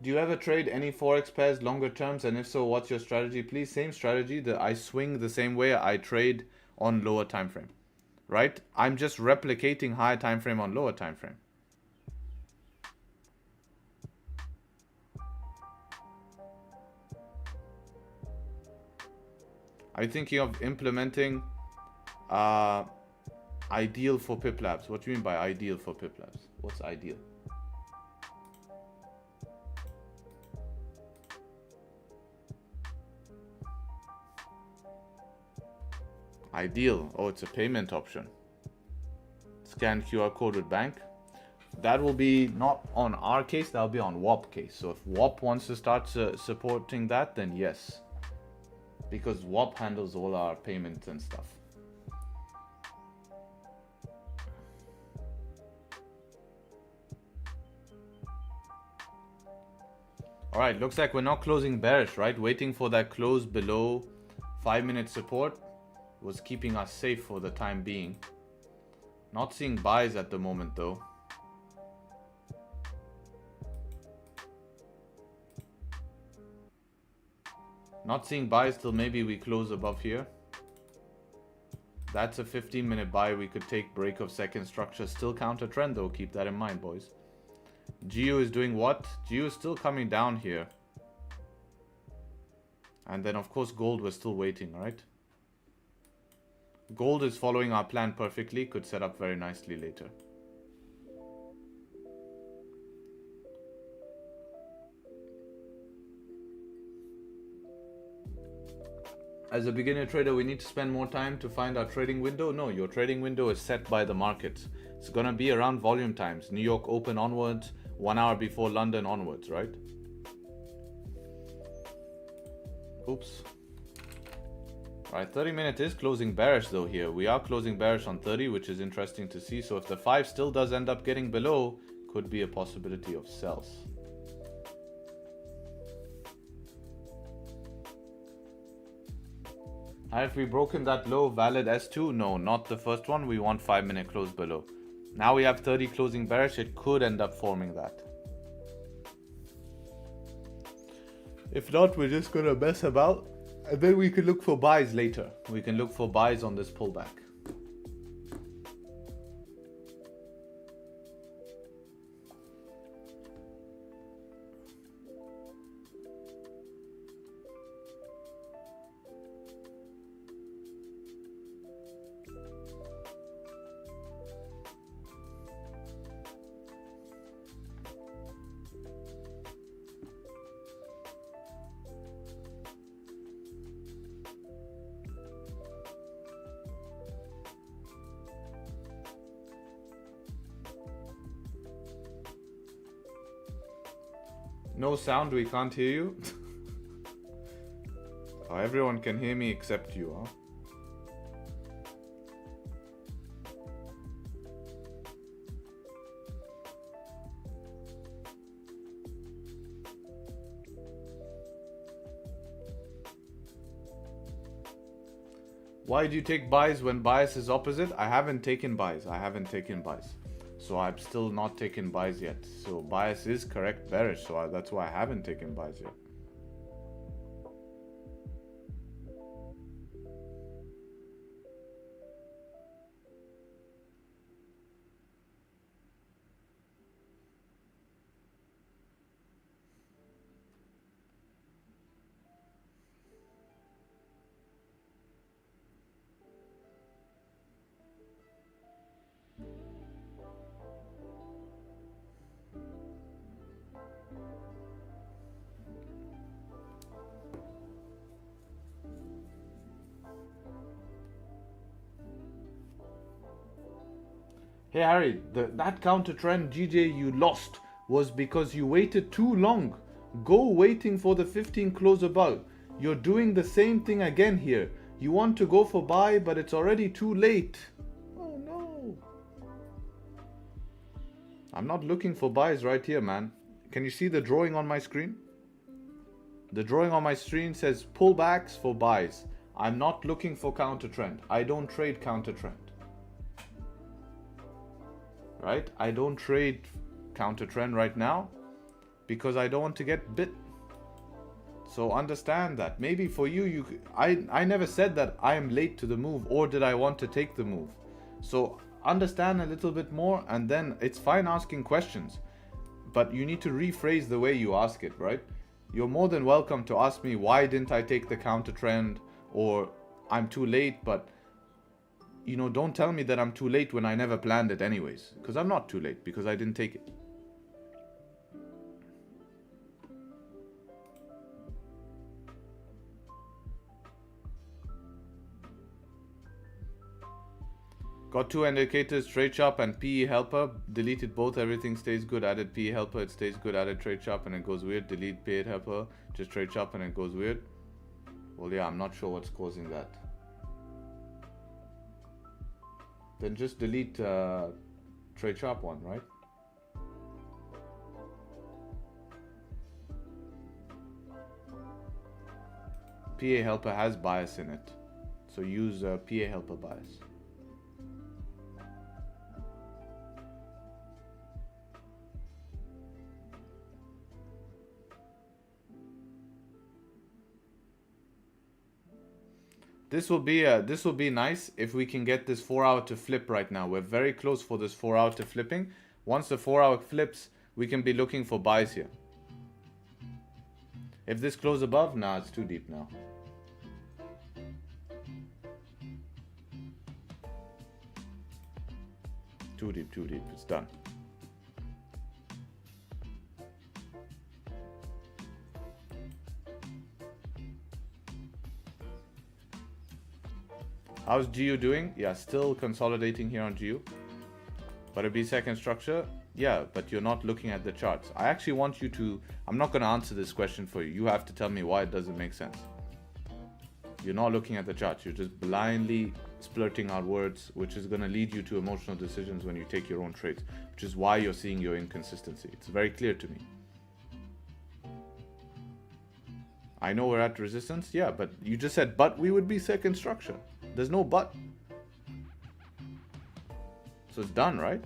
Do you ever trade any Forex pairs longer terms? And if so, what's your strategy? Please, same strategy. That I swing the same way I trade on lower time frame. Right? I'm just replicating higher time frame on lower time frame. Are you thinking of implementing ideal for Pip Labs? What do you mean by ideal for Pip Labs? What's ideal? Ideal. Oh, it's a payment option. Scan QR code with bank. That will be not on our case, that will be on WAP case. So if WAP wants to start supporting that, then yes. Because WAP handles all our payments and stuff. Alright, looks like we're not closing bearish, right? Waiting for that close below 5-minute support was keeping us safe for the time being. Not seeing buys at the moment though. Not seeing buys till maybe we close above here. That's a 15-minute buy. We could take break of second structure. Still counter trend though. Keep that in mind, boys. GU is doing what? GU is still coming down here. And then of course gold, we're still waiting, right? Gold is following our plan perfectly. Could set up very nicely later. As a beginner trader, we need to spend more time to find our trading window. No, your trading window is set by the markets. It's going to be around volume times. New York open onwards, 1 hour before London onwards, right? Oops. Alright, 30-minute is closing bearish though here. We are closing bearish on 30, which is interesting to see. So if the 5 still does end up getting below, could be a possibility of sells. Have we broken that low? Valid S2? No, not the first one. We want 5-minute close below. Now we have 30 closing bearish. It could end up forming that. If not, we're just going to mess about. And then we can look for buys later. We can look for buys on this pullback. No sound, we can't hear you. Oh, everyone can hear me except you, huh? Why do you take buys when bias is opposite? I haven't taken buys. So I'm still not taking buys yet. So bias is correct bearish. So that's why I haven't taken buys yet. Hey Harry, that counter trend GJ you lost was because you waited too long. Go waiting for the 15 close above. You're doing the same thing again here. You want to go for buy, but it's already too late. Oh I'm not looking for buys right here, man. Can you see the drawing on my screen? The drawing on my screen says pullbacks for buys. I'm not looking for counter trend. I don't trade counter trend. Right? I don't trade counter trend right now because I don't want to get bit. So understand that. Maybe for you, I never said that I am late to the move or did I want to take the move. So understand a little bit more, and then it's fine asking questions, but you need to rephrase the way you ask it, right? You're more than welcome to ask me, why didn't I take the counter trend, or I'm too late, but you know, don't tell me that I'm too late when I never planned it anyways, because I'm not too late because I didn't take it. Got two indicators, Tradesharpe and PE helper. Deleted both, everything stays good. Added PE helper, it stays good. Added Tradesharpe and it goes weird. Delete PE helper, just Tradesharpe and it goes weird. Well, yeah, I'm not sure what's causing that. Then just delete Tradesharpe one, right? PA helper has bias in it, so use PA helper bias. This will be nice if we can get this 4 hour to flip right now. We're very close for this 4 hour to flipping. Once the 4 hour flips, we can be looking for buys here. If this close above, nah, it's too deep now. Too deep, it's done. How's GU doing? Yeah, still consolidating here on GU. But a B-second structure? Yeah, but you're not looking at the charts. I actually want you to... I'm not going to answer this question for you. You have to tell me why it doesn't make sense. You're not looking at the charts. You're just blindly splurting out words, which is going to lead you to emotional decisions when you take your own trades, which is why you're seeing your inconsistency. It's very clear to me. I know we're at resistance. Yeah, but you just said, but we would be second structure. There's no but. So it's done, right?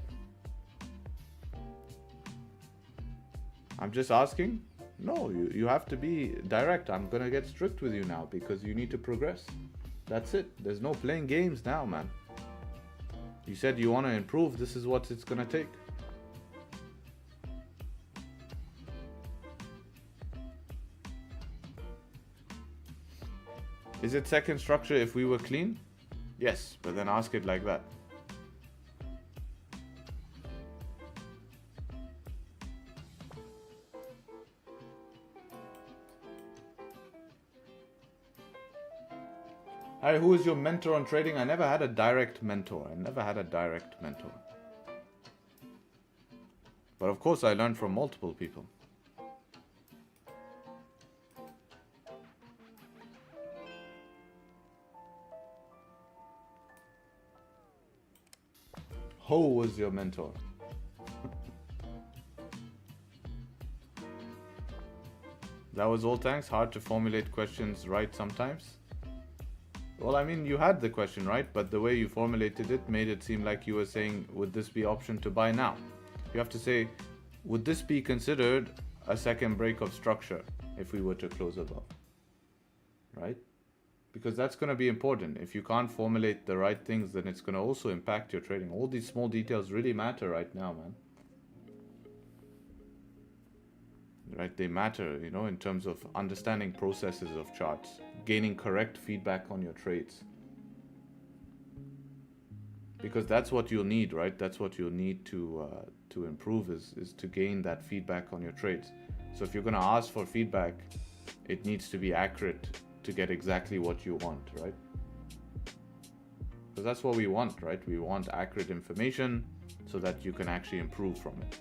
I'm just asking. No, you have to be direct. I'm gonna get strict with you now because you need to progress. That's it. There's no playing games now, man. You said you want to improve. This is what it's gonna take. Is it second structure if we were clean? Yes, but then ask it like that. Hi, who is your mentor on trading? I never had a direct mentor. But of course I learned from multiple people. Who was your mentor? That was all, thanks. Hard to formulate questions right sometimes. Well, I mean, you had the question right, but the way you formulated it made it seem like you were saying, would this be option to buy now? You have to say, would this be considered a second break of structure if we were to close above? Right? Because that's going to be important. If you can't formulate the right things, then it's going to also impact your trading. All these small details really matter right now, man. Right? They matter, you know, in terms of understanding processes of charts, gaining correct feedback on your trades. Because that's what you'll need, right? That's what you'll need to improve is to gain that feedback on your trades. So if you're going to ask for feedback, it needs to be accurate to get exactly what you want, right? Because that's what we want, right? We want accurate information so that you can actually improve from it.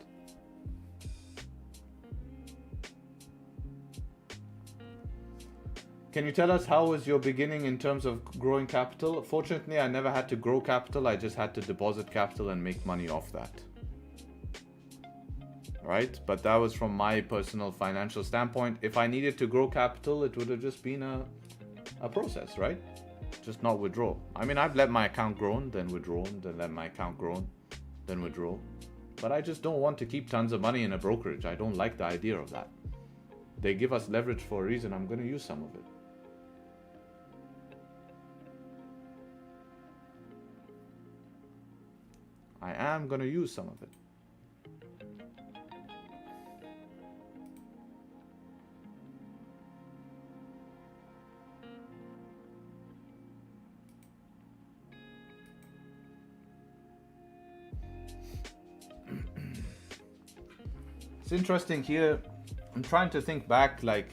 Can you tell us how was your beginning in terms of growing capital? Fortunately, I never had to grow capital. I just had to deposit capital and make money off that. right? But that was from my personal financial standpoint. If I needed to grow capital, it would have just been a process, right? Just not withdraw. I mean, I've let my account grow, then withdrawn, then let my account grow, then withdraw. But I just don't want to keep tons of money in a brokerage. I don't like the idea of that. They give us leverage for a reason. I'm going to use some of it. I am going to use some of it. It's interesting here. I'm trying to think back, like,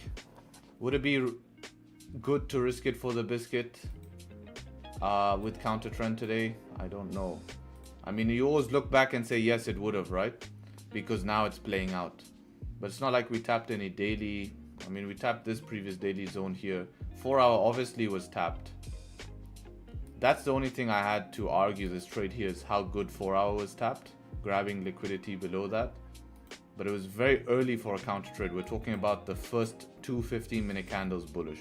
would it be good to risk it for the biscuit with counter trend today? I don't know. I mean, you always look back and say, yes, it would have, right? Because now it's playing out. But it's not like we tapped any daily. I mean, we tapped this previous daily zone here. 4 hour obviously was tapped. That's the only thing I had to argue this trade here is how good 4 hour was tapped, grabbing liquidity below that. But it was very early for a counter trade. We're talking about the first two 15-minute candles bullish.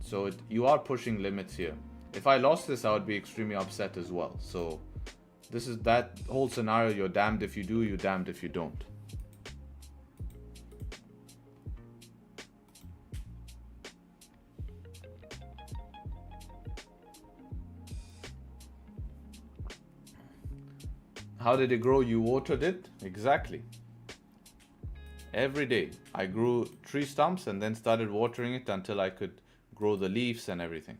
So you are pushing limits here. If I lost this, I would be extremely upset as well. So this is that whole scenario. You're damned if you do, you're damned if you don't. How did it grow? You watered it? Exactly. Every day I grew tree stumps and then started watering it until I could grow the leaves and everything.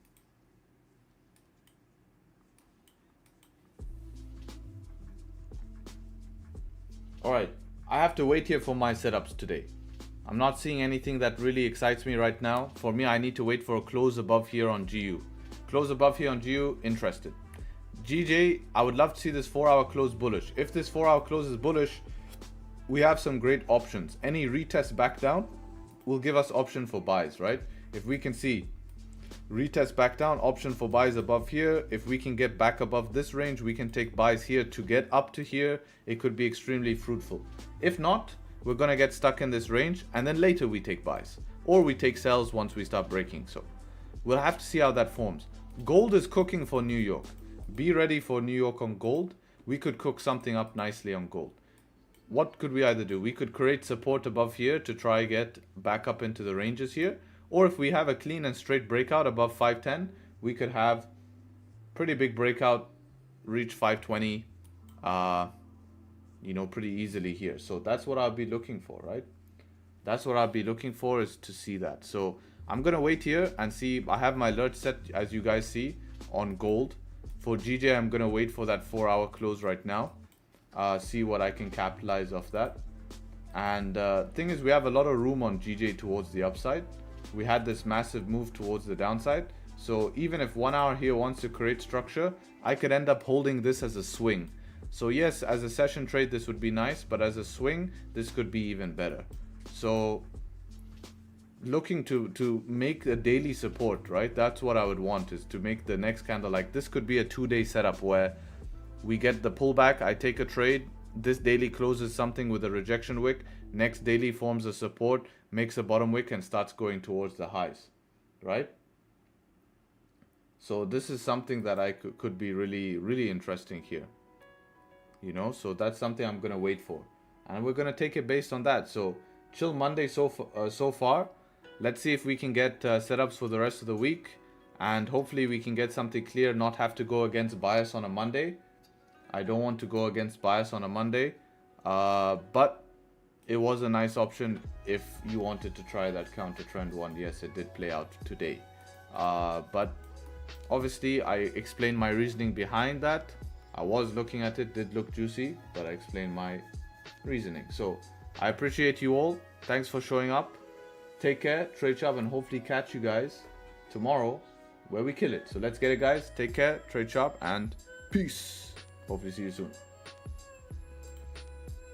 Alright, I have to wait here for my setups today. I'm not seeing anything that really excites me right now. For me, I need to wait for a close above here on GU. Close above here on GU, interested. GJ, I would love to see this 4 hour close bullish. If this 4 hour close is bullish, we have some great options. Any retest back down will give us option for buys, right? If we can see retest back down, option for buys above here. If we can get back above this range, we can take buys here to get up to here. It could be extremely fruitful. If not, we're going to get stuck in this range and then later we take buys or we take sells once we start breaking. So we'll have to see how that forms. Gold is cooking for New York. Be ready for New York on gold. We could cook something up nicely on gold. What could we either do? We could create support above here to try get back up into the ranges here. Or if we have a clean and straight breakout above 510, we could have pretty big breakout, reach 520, you know, pretty easily here. So that's what I'll be looking for, right? That's what I'll be looking for, is to see that. So I'm going to wait here and see. I have my alert set, as you guys see, on gold. For GJ, I'm going to wait for that 4 hour close right now. See what I can capitalize off that. And thing is, we have a lot of room on GJ towards the upside. We had this massive move towards the downside. So even if 1 hour here wants to create structure, I could end up holding this as a swing. So yes, as a session trade, this would be nice. But as a swing, this could be even better. So looking to make a daily support, right? That's what I would want, is to make the next candle. Like this could be a 2-day setup where we get the pullback, I take a trade, this daily closes something with a rejection wick, next daily forms a support, makes a bottom wick and starts going towards the highs, right? So this is something that I could be really interesting here, you know. So that's something I'm gonna wait for, and we're gonna take it based on that. So chill Monday so far. Let's see if we can get setups for the rest of the week, and hopefully we can get something clear, not have to go against bias on a Monday. I don't want to go against bias on a Monday, but it was a nice option if you wanted to try that counter trend one. Yes, it did play out today, but obviously I explained my reasoning behind that. I was looking at it, did look juicy, but I explained my reasoning. So I appreciate you all. Thanks for showing up. Take care, Tradesharpe, and hopefully catch you guys tomorrow where we kill it. So let's get it, guys. Take care, Tradesharpe, and peace. Hopefully see you soon.